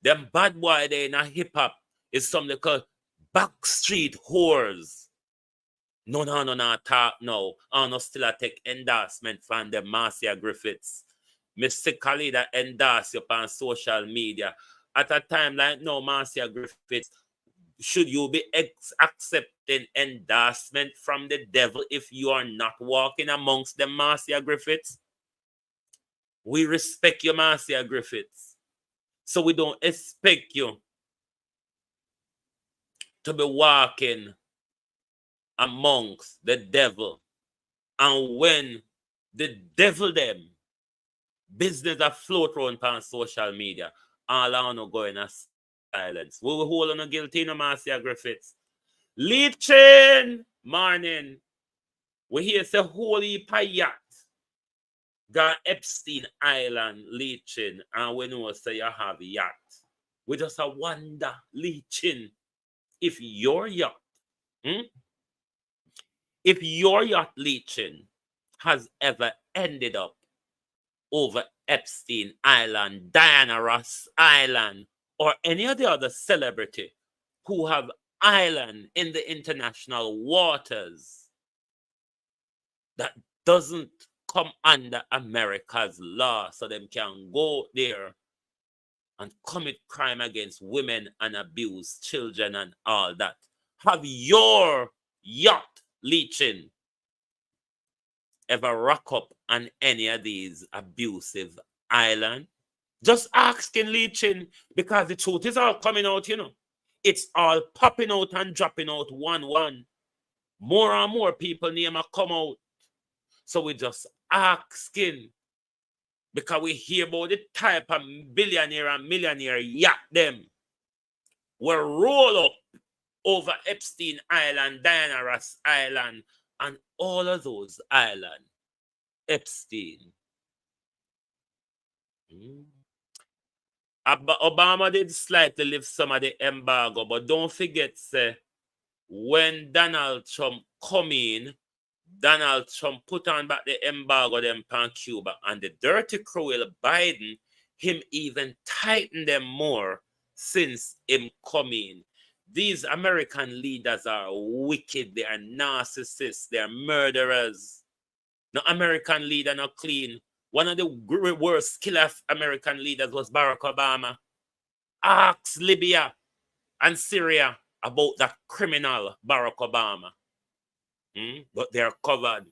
them bad boy there in a hip hop is something called backstreet whores. No, talk now. I no still take endorsement from the Marcia Griffiths. Mr. Khalida endorse you on social media. At a time like now, Marcia Griffiths, should you be accepting endorsement from the devil if you are not walking amongst them, Marcia Griffiths? We respect you, Marcia Griffiths. So we don't expect you to be walking amongst the devil. And when the devil them business that float around on social media, all I want to go in a silence. We will hold on a guilty, no Marcia Griffiths. Lead chain, morning. We hear say whole heap of yacht got Epstein Island leaching, and we know say you have yacht. We just a wonder leaching if your yacht, if your yacht leaching has ever ended up over Epstein Island, Diana Ross Island, or any of the other celebrity who have island in the international waters that doesn't come under America's law, so them can go there and commit crime against women and abuse children and all that. Have your yacht leaching ever rock up on any of these abusive islands? Just asking leaching, because the truth is all coming out, you know. It's all popping out and dropping out one. More and more people name a come out. So we just asking, because we hear about the type of billionaire and millionaire yacht them will roll up over Epstein Island, Diana Ross Island, and all of those islands. Epstein. Obama did slightly lift some of the embargo, but don't forget, say, when Donald Trump come in, Donald Trump put on back the embargo them on Cuba, and the dirty cruel Biden, him even tighten them more since him coming. These American leaders are wicked, they are narcissists, they are murderers. No American leader not clean. One of the worst killer American leaders was Barack Obama. Ask Libya and Syria about that criminal Barack Obama. But they're covered.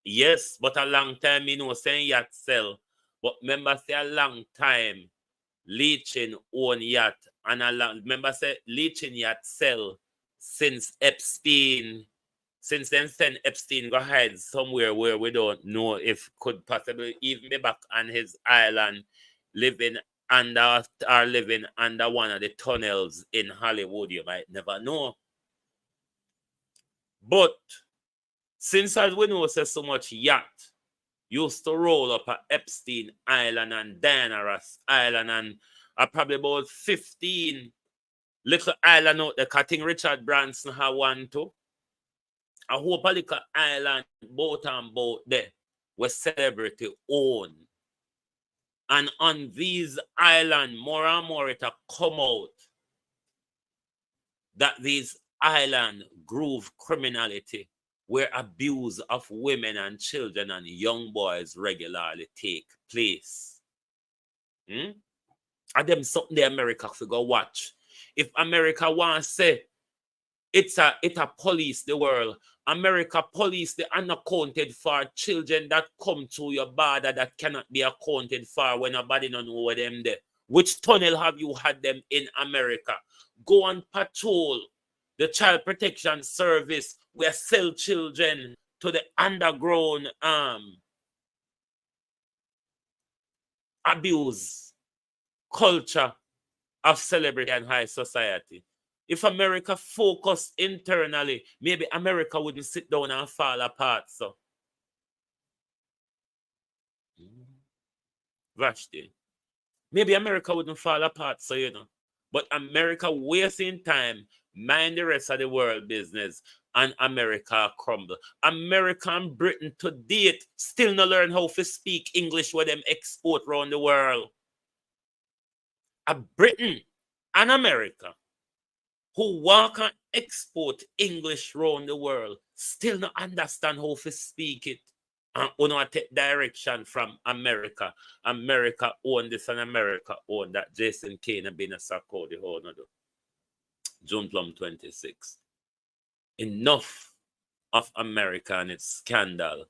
Yes, but a long time, you know, saying yacht sell. But remember, say a long time, leaching own yacht. And a long, remember, say leaching yacht sell since Epstein. Since then, send Epstein go hide somewhere where we don't know if could possibly even be back on his island, living under or living under one of the tunnels in Hollywood. You might never know. But since as we know so much yacht used to roll up at Epstein Island and Diana Ross Island and probably about 15 little island out there. I think Richard Branson had one too. I hope a little island boat and boat there was celebrity owned. And on these islands, more and more it come out that these island groove criminality where abuse of women and children and young boys regularly take place. And them something the America figure watch. If America wants to say it a police the world, America police the unaccounted for children that come through your border that cannot be accounted for when nobody don't know where them there. Which tunnel have you had them in America? Go and patrol the Child Protection Service where sell children to the underground abuse culture of celebrity and high society. If America focused internally, maybe America wouldn't sit down and fall apart. So, Vashti, maybe America wouldn't fall apart. So, you know, but America wasting time, mind the rest of the world business, and America crumble. America and Britain to date still not learn how to speak English where them export around the world. Britain and America who walk and export English around the world still not understand how to speak it. And not take direction from America. America own this and America own that. Jason Kane and been a Sarkozy owner. June Plum 26. Enough of America and its scandal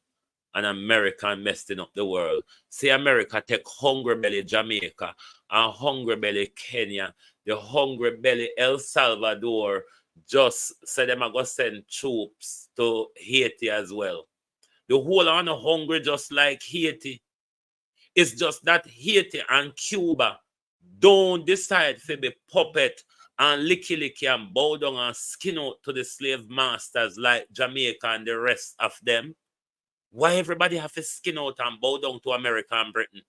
and America messing up the world. See America take hungry belly Jamaica and hungry belly Kenya, the hungry belly El Salvador, just say them are going to send troops to Haiti as well. The whole are not hungry just like Haiti. It's just that Haiti and Cuba don't decide to be puppet and licky and bow down and skin out to the slave masters like Jamaica and the rest of them? Why everybody have to skin out and bow down to America and Britain?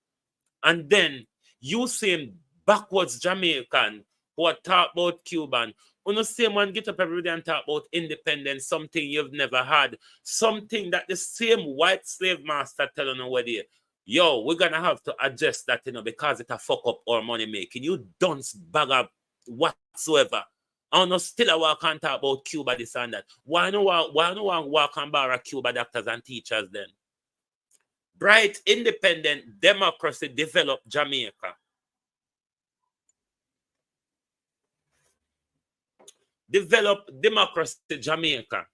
And then you same backwards Jamaican who are talk about Cuban, who the same one get up every day and talk about independence, something you've never had, something that the same white slave master telling you where they, yo, we're gonna have to adjust that, because it a fuck up our money making. You dunce bag up whatsoever. I don't know, still I walk and talk about Cuba, this and that. Why no one walk and borrow Cuba doctors and teachers then? Bright, independent democracy developed Jamaica. Developed democracy Jamaica.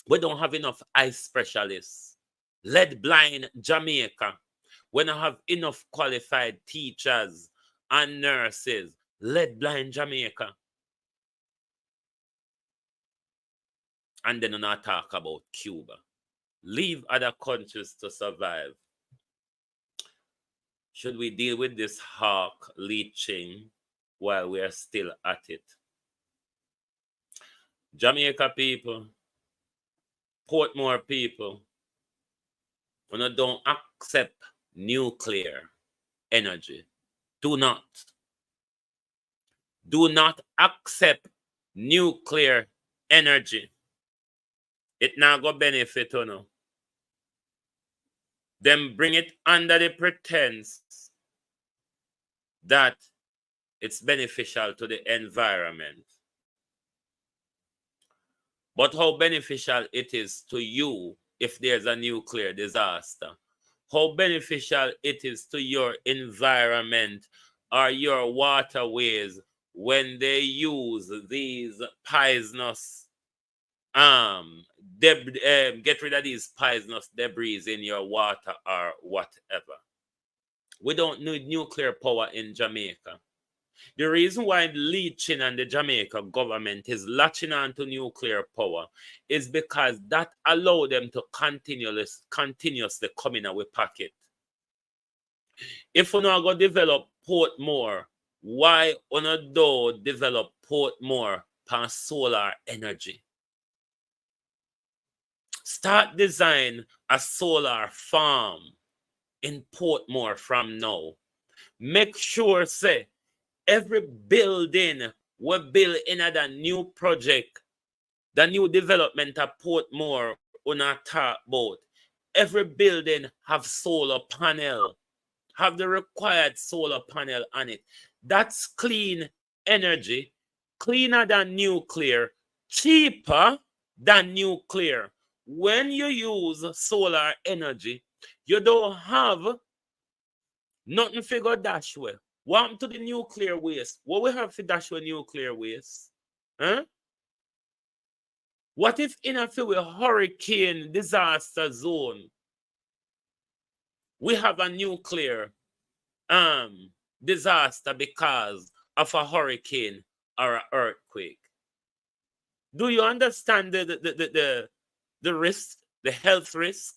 We don't have enough eye specialists. Lead blind Jamaica. We don't have enough qualified teachers and nurses. Lead blind Jamaica. And then not talk about Cuba. Leave other countries to survive. Should we deal with this hawk leeching while we are still at it? Jamaica people, Portmore people, when you don't accept nuclear energy, do not accept nuclear energy. It now go benefit you know. Then bring it under the pretense that it's beneficial to the environment. But how beneficial it is to you if there's a nuclear disaster? How beneficial it is to your environment or your waterways when they use these poisonous get rid of these poisonous debris in your water or whatever. We don't need nuclear power in Jamaica. The reason why the leeching and the Jamaica government is latching on to nuclear power is because that allow them to continuously come in our pocket. If we not go develop Portmore, why we not do develop Portmore for solar energy? Start design a solar farm in Portmore from now. Make sure, say, every building we build in the new project, the new development of Portmore on a talk about, every building have solar panel, have the required solar panel on it. That's clean energy, cleaner than nuclear, cheaper than nuclear. When you use solar energy, you don't have nothing figure dash way. What happened to the nuclear waste? What we have to dash with nuclear waste? Huh? What if in a hurricane disaster zone, we have a nuclear disaster because of a hurricane or an earthquake? Do you understand the risk, the health risk,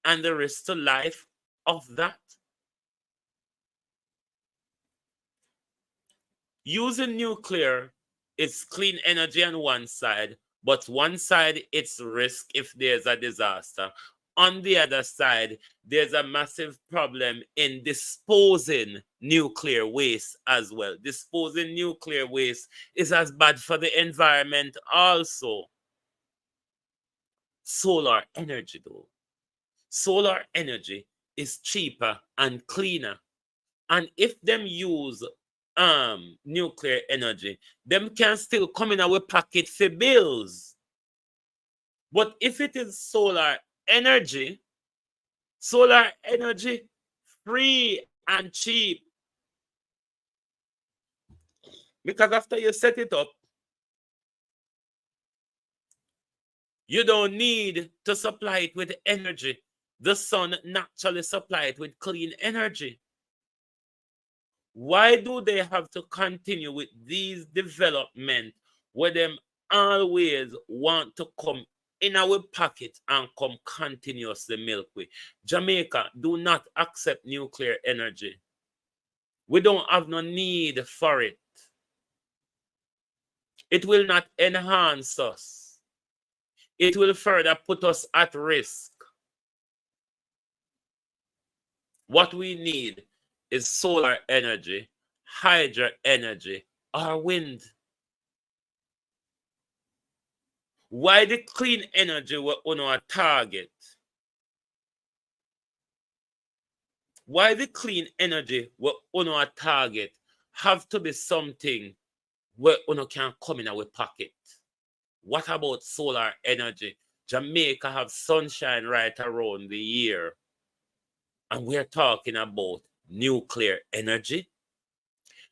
and the risk to life of that? Using nuclear is clean energy on one side, but one side it's risk if there's a disaster. On the other side, there's a massive problem in disposing nuclear waste as well. Disposing nuclear waste is as bad for the environment also. Solar energy though. Solar energy is cheaper and cleaner. And if them use nuclear energy, them can still come in our pocket for bills. But if it is solar energy free and cheap. Because after you set it up, you don't need to supply it with energy. The sun naturally supplies it with clean energy. Why do they have to continue with these development where them always want to come in our pocket and come continuously milk with? Jamaica, do not accept nuclear energy. We don't have no need for it. It will not enhance us. It will further put us at risk. What we need is solar energy, hydro energy, or wind. Why the clean energy we on our target? Why the clean energy we on our target have to be something where uno can come in our pocket? What about solar energy? Jamaica have sunshine right around the year. And we're talking about nuclear energy.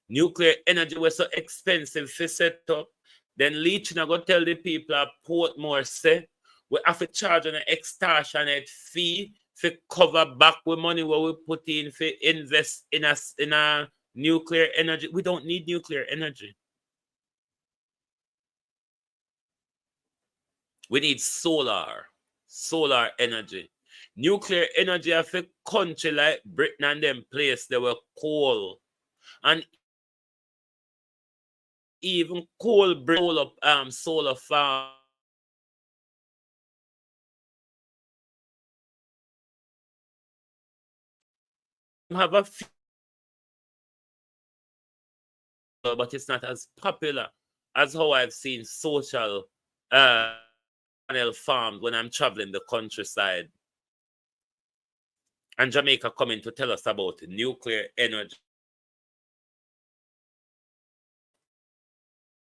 Nuclear energy was so expensive to set up. Then Leach going to tell the people at Portmore say we have to charge an extortionate fee to cover back with money what we put in to invest in a nuclear energy. We don't need nuclear energy. We need solar energy. Nuclear energy of a country like Britain and them place they were coal. And even coal bring up solar farm. Have a few, but it's not as popular as how I've seen social panel farms when I'm traveling the countryside. And Jamaica coming to tell us about nuclear energy.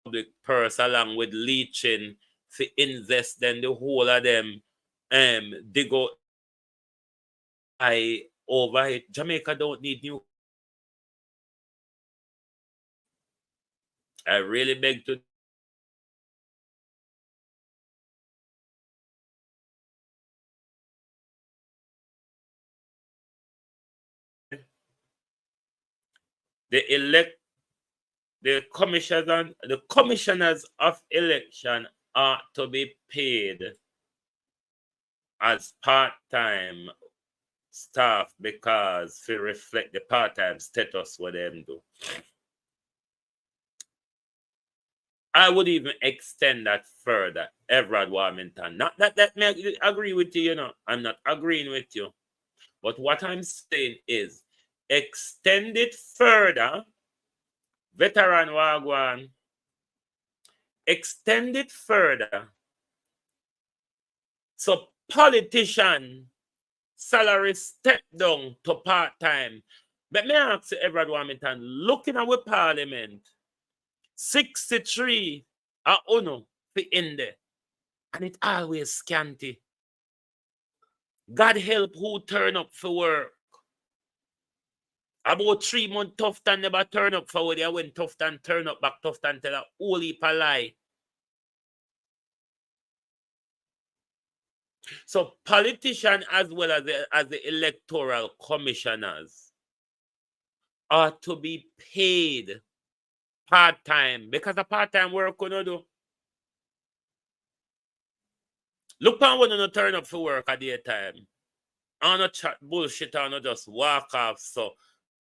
Public purse along with leaching to invest, then the whole of them they go over it. Jamaica don't need new. I really beg to the commissioners of election are to be paid as part-time staff because to reflect the part-time status what them do. I would even extend that further, Everard Warmington. Not that may agree with you, you know. I'm not agreeing with you. But what I'm saying is extend it further, veteran Wagwan, extend it further. So politician salary step down to part-time. But may I ask you, Everard Warmington, looking at our parliament, 63 are uno for in there. And it always scanty. God help who turn up for work. About 3 months Tufton never turn up for what they when Tufton turn up back Tufton tell a whole heap of lie. So politicians as well as the electoral commissioners are to be paid part-time because the part-time work you do. Look on when you turn up for work at the time. I not chat bullshit or not just walk off so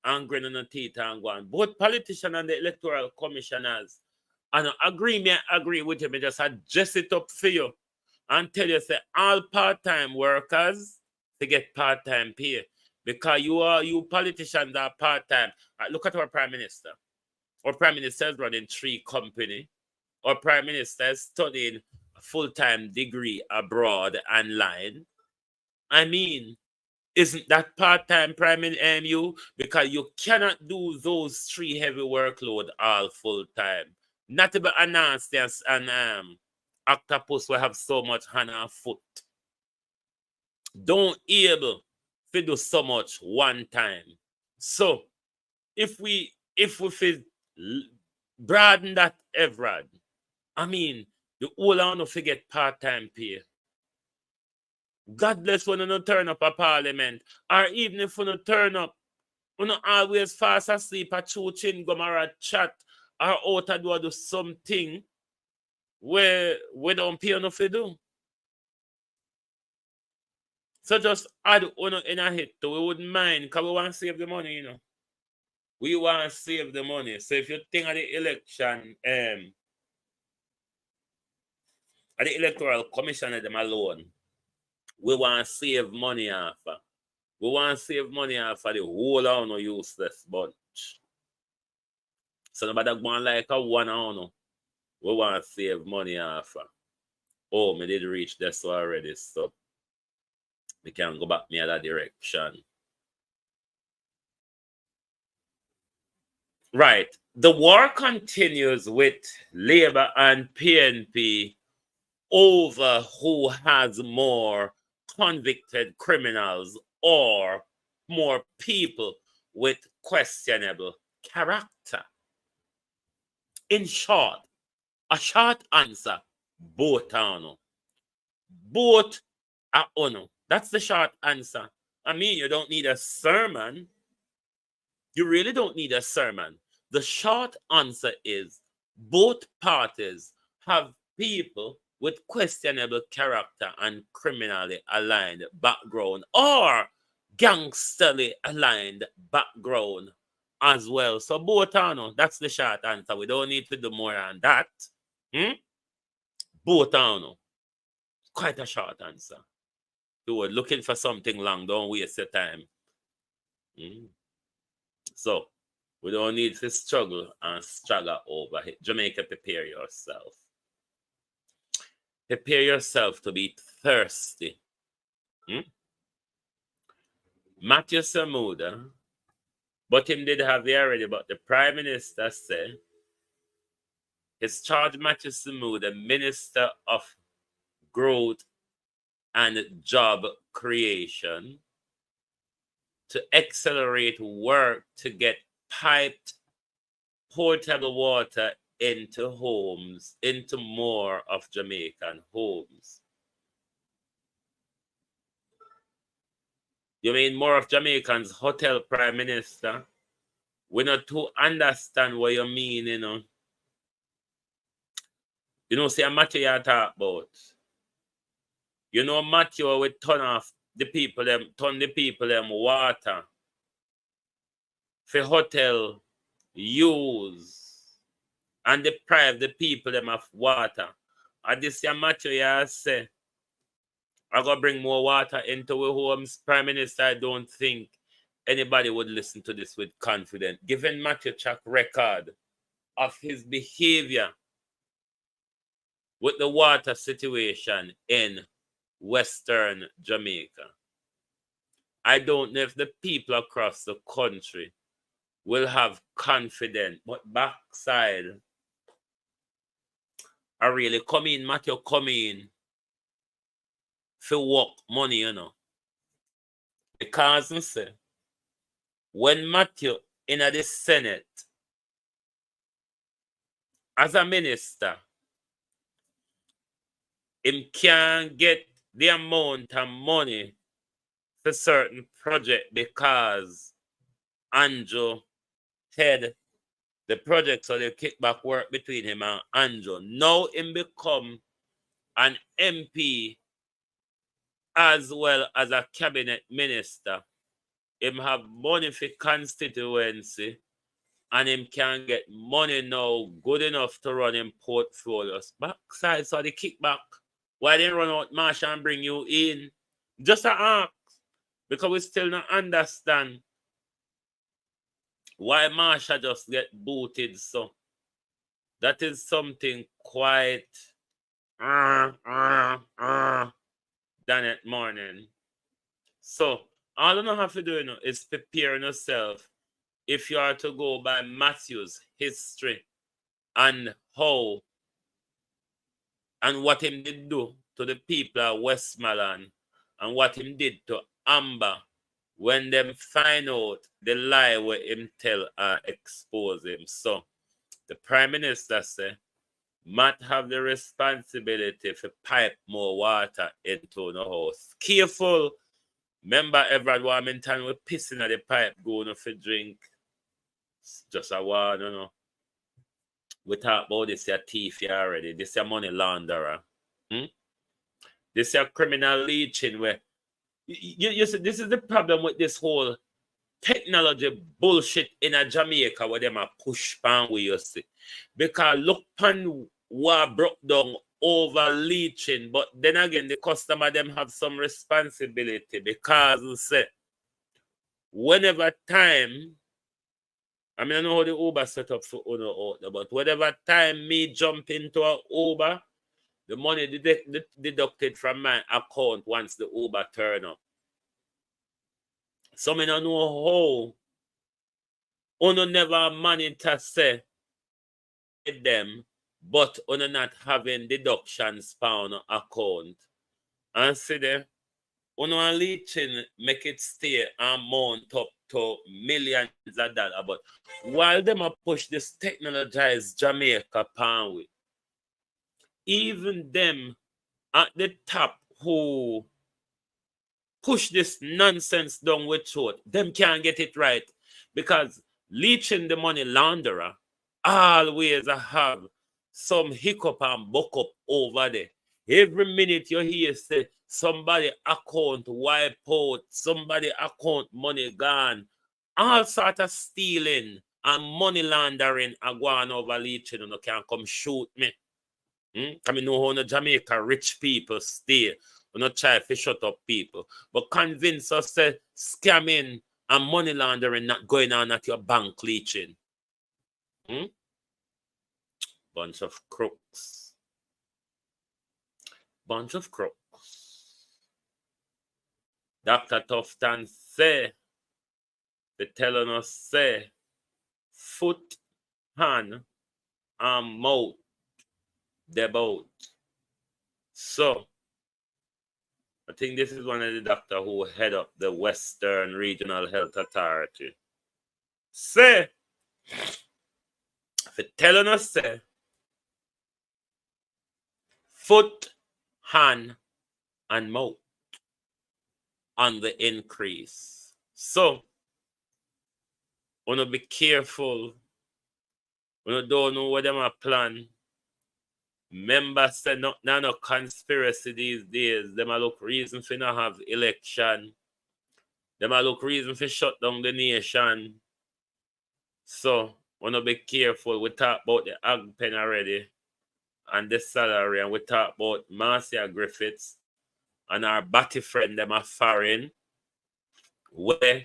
angry on the teeth and go on. Both politicians and the electoral commissioners and agree with you, me just adjust it up for you and tell you say all part-time workers to get part-time pay. Because you politicians are part-time. Look at our Prime Minister. Our Prime Minister is running 3 companies. Our Prime Minister is studying a full-time degree abroad online. I mean, isn't that part-time Prime Minister because you cannot do those 3 heavy workload all full-time. Not to be announced and octopus will have so much hand and foot. Don't able to do so much one time. So if we feel broaden that Everard, I mean the whole on to forget part-time pay. God bless when you don't turn up a parliament. Or even if you don't turn up, you don't always fast asleep at chin gum or a chat or out to do something where we don't pay enough to do. So just add uno in a hit too. We wouldn't mind because we want to save the money, you know. We want to save the money. So if you think of the election, And the electoral commission them alone, we want to save money off. We want to save money off of the whole of no useless bunch. So nobody go on like a one on. We want to save money off. Oh, me did reach this already, so we can go back me other direction. Right. The war continues with Labour and PNP over who has more convicted criminals or more people with questionable character. In short, a short answer, both are no. Both are no. That's the short answer. I mean, you don't need a sermon. You really don't need a sermon. The short answer is both parties have people with questionable character and criminally aligned background or gangsterly aligned background as well. So both are no. That's the short answer. We don't need to do more than that. Both are no. Quite a short answer. You were looking for something long, don't waste your time. So we don't need to struggle and struggle over it. Jamaica, prepare yourself. Prepare yourself to be thirsty. Matthew Samuda, but him did have it already, but the Prime Minister said his charge Matthew Samuda, Minister of Growth and Job Creation, to accelerate work to get piped portable water into homes, into more of Jamaican homes. You mean more of Jamaicans' hotel Prime Minister? We not to understand what you mean, you know. You know, see a Matthew you talk about. You know Matthew will turn off the people them, turn the people them water for hotel use and deprive the people them of water. And this year Matthew you say I gotta bring more water into our homes. Prime Minister, I don't think anybody would listen to this with confidence. Given Matthew track record of his behavior with the water situation in Western Jamaica, I don't know if the people across the country will have confidence. But backside, I really come in, Matthew come in for work money, you know. Because I say, when Matthew in the Senate as a minister, him can't get the amount of money for certain project because Andrew had the project, so they kickback work between him and Andrew. Now him become an MP as well as a cabinet minister. Him have money for constituency and him can get money now good enough to run him portfolios. Backside, so the kickback. Why didn't run out Marsha and bring you in? Just a ask. Because we still not understand why Marsha just get booted. So that is something quite done at morning. So all you don't have to do, you know, is prepare yourself if you are to go by Matthew's history and how and what him did do to the people of Westmoreland and what him did to Amber when them find out the lie where him tell and expose him. So the Prime Minister said, Matt have the responsibility to pipe more water into the house. Careful. Remember everyone in time we pissing at the pipe going for drink. It's just a one, you know. We talk about this your thief here already. This your money launderer. This your criminal leeching where you see, this is the problem with this whole technology bullshit in a Jamaica where them a push pan we you see. Because look pan what broke down overleaching, but then again, the customer them have some responsibility because say, whenever time, I mean, I know how the Uber set up for owner out there, but whatever time me jump into an Uber, the money deducted from my account once the Uber turn up. So I don't know how owner never money to say them, but owner not having deductions on account. And see there, owner leaching make it stay amount up to millions of dollars. But while them a push this technologized Jamaica pan with, even them at the top who push this nonsense down with throat, them can't get it right because leeching the money launderer always have some hiccup and buck up over there. Every minute you hear say somebody account wipe out, somebody account money gone, all sort of stealing and money laundering are going over leeching and you can come shoot me. I mean, know how in Jamaica rich people stay. We not try to shut up people, but convince us that scamming and money laundering not going on at your bank leeching. Bunch of crooks. Bunch of crooks. Dr. Tufton say, they telling us say, foot, hand, and mouth, they both. So, I think this is one of the doctors who head up the Western Regional Health Authority. Say, if it telling us say, foot, hand, and mouth on the increase. So, wanna be careful. When don't know what them are plan. Members say no conspiracy these days. Them a look reason for not have election. Them a look reason for shut down the nation. So, wanna be careful. We talk about the ag pen already and the salary, and we talk about Marcia Griffiths and our batty friend them are foreign. Where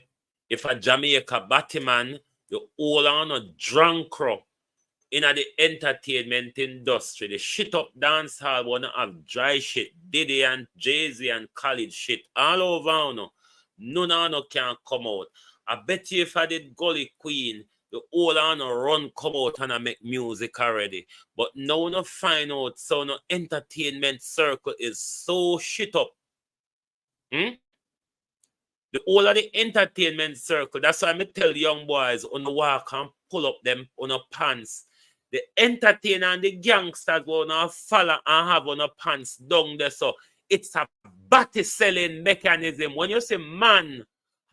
if a Jamaica batty man, the whole on a drunk crow in the entertainment industry, the shit up dance hall wanna have dry shit, Diddy and Jay-Z and Khalid shit all over no. None of no can come out. I bet you if I did Gully Queen, the whole on run come out and I make music already. But now no find out so no entertainment circle is so shit up. The whole of the entertainment circle, that's why I tell young boys on the walk and pull up them on a pants. The entertainer and the gangsters will follow and have on a pants down there. So it's a batty selling mechanism. When you say man,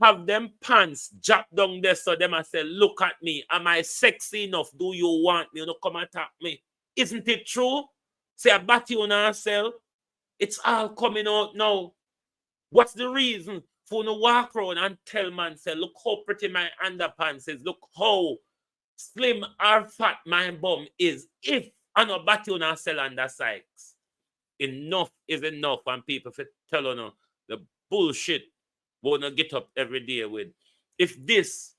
have them pants drop down there so them I say, look at me. Am I sexy enough? Do you want me? You know, come attack me. Isn't it true? Say a batty on ourselves. It's all coming out now. What's the reason for no walk around and tell man, say, look how pretty my underpants is. Look how slim or fat my bum is. If I no batty on ourselves under Sykes. Enough is enough, and people tell you the bullshit wanna get up every day with. If this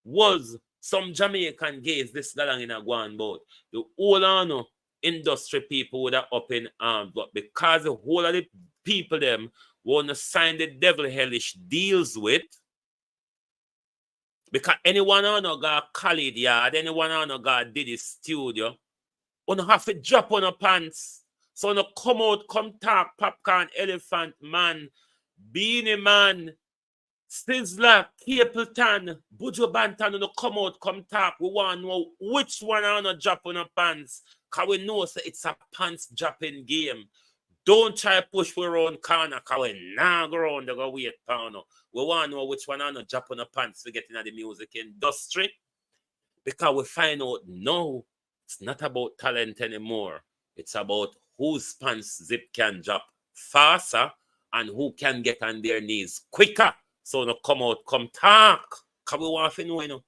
was some Jamaican gays, this galang in a guan boat, the whole industry people would have up in arms. But because the whole of the people them wanna sign the devil hellish deals with, because anyone on got Khalid yard, anyone on got Diddy studio, on have to drop on a pants. So no come out, come talk, Popcorn Elephant Man, Beanie Man, Sizzler, Capleton, Bujo Bantan, no come out, come talk. We want to know which one on a drop on a pants. Cause we know so it's a pants dropping game. Don't try to push for our own corner, cause we nah go around, they go wait for no. We want to know which one on a drop on a pants to get into the music industry. Because we find out no, it's not about talent anymore. It's about whose pants zip can drop faster and who can get on their knees quicker. So no come out, come talk. Cause we want to know, you know.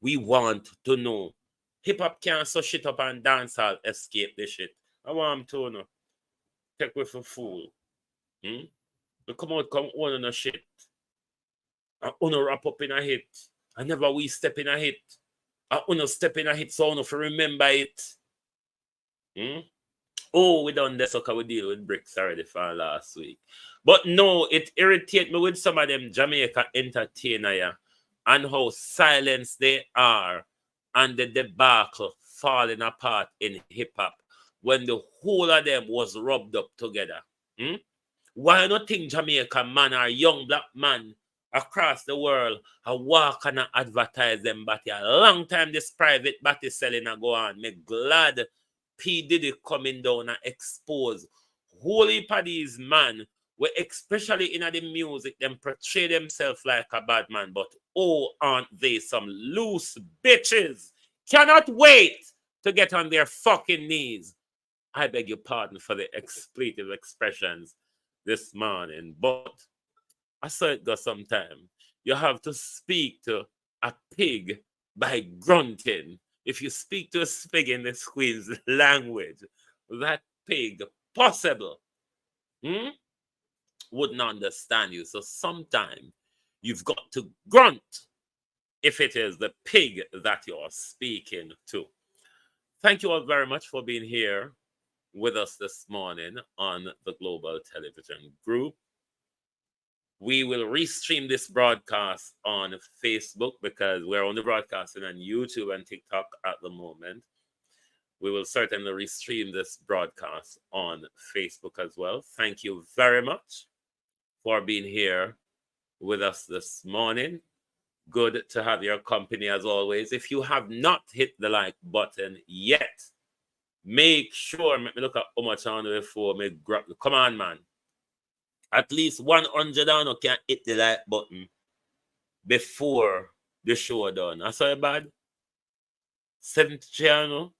We want to know. Hip hop can't so shit up and dancehall escape this shit. I want to know. Take with a fool. Hmm? You come out, come on a shit. I wanna wrap up in a hit. I never we step in a hit. I wanna step in a hit so I wanna remember it. Hmm? Oh, we done this, okay, we deal with bricks already for last week. But no, it irritates me with some of them Jamaica entertainer, yeah, and how silent they are and the debacle falling apart in hip-hop when the whole of them was rubbed up together. Hmm? Why not think Jamaica man or young black man across the world a walk and a advertise them batty? A long time this private batty selling a go on. Me glad P. Diddy coming down and expose holy paddies man where especially in the music them portray themselves like a bad man, but oh, aren't they some loose bitches? Cannot wait to get on their fucking knees. I beg your pardon for the expletive expressions this morning, but I saw it go sometime. You have to speak to a pig by grunting. If you speak to a pig in the squeeze language, that pig possible wouldn't understand you. So sometime you've got to grunt if it is the pig that you're speaking to. Thank you all very much for being here with us this morning on the Global Television Group. We will restream this broadcast on Facebook because we're only broadcasting on YouTube and TikTok at the moment. We will certainly restream this broadcast on Facebook as well. Thank you very much for being here with us this morning. Good to have your company as always. If you have not hit the like button yet, make sure, let me look at how much on before me grab. Come on, man. At least 100 on can hit the like button before the show done. I saw it bad. 73 channel.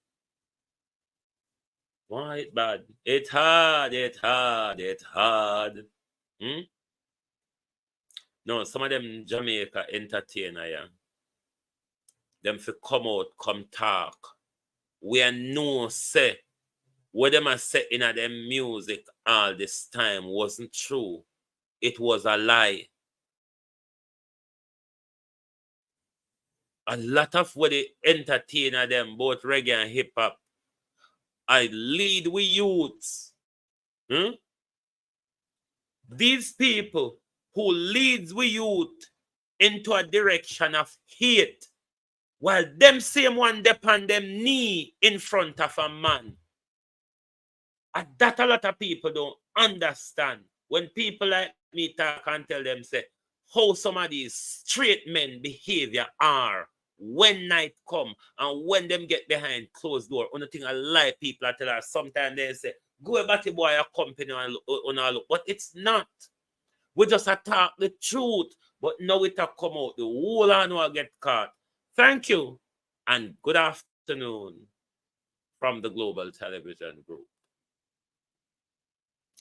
Why it bad? It hard. No, some of them Jamaica entertainer, yeah. Them fi come out, come talk. We are no say what them are set in at them music all this time wasn't true. It was a lie. A lot of what they entertainer them, both reggae and hip hop, I lead with youths. These people who leads with youth into a direction of hate, while them same one depend them knee in front of a man. And that a lot of people don't understand. When people like me talk and tell them, say, how some of these straight men behavior are when night come and when them get behind closed door. Only thing I lie people I tell her, sometimes they say, go back to boy a company and look. But it's not. We just talk the truth. But now it come out. The whole annual get caught. Thank you. And good afternoon from the Global Television Group.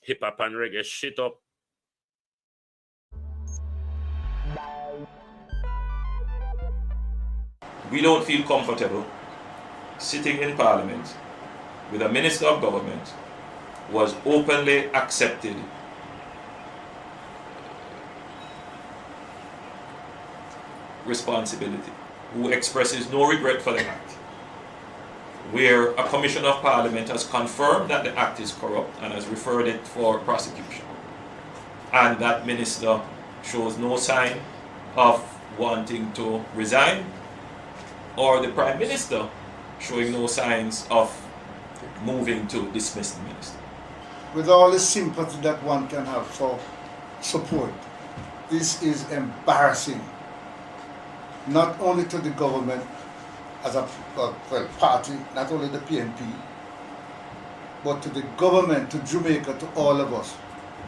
Hip hop and reggae shit up. We don't feel comfortable sitting in Parliament with a Minister of Government who has openly accepted responsibility, who expresses no regret for the act, where a Commissioner of Parliament has confirmed that the act is corrupt and has referred it for prosecution. And that minister shows no sign of wanting to resign, or the Prime Minister showing no signs of moving to dismiss the minister. With all the sympathy that one can have for support, this is embarrassing, not only to the government as a party, not only the PNP, but to the government, to Jamaica, to all of us.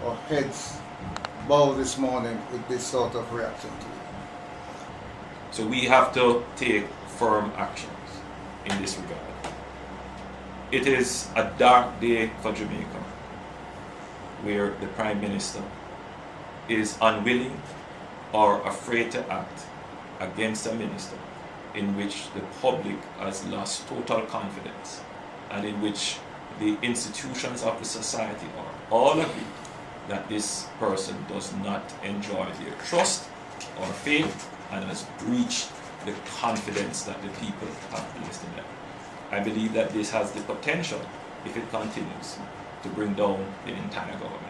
Our heads bow this morning with this sort of reaction to it. So we have to take firm actions in this regard. It is a dark day for Jamaica, where the Prime Minister is unwilling or afraid to act against a minister in which the public has lost total confidence and in which the institutions of the society are all agree that this person does not enjoy their trust or faith and has breached the confidence that the people have placed in them. I believe that this has the potential, if it continues, to bring down the entire government.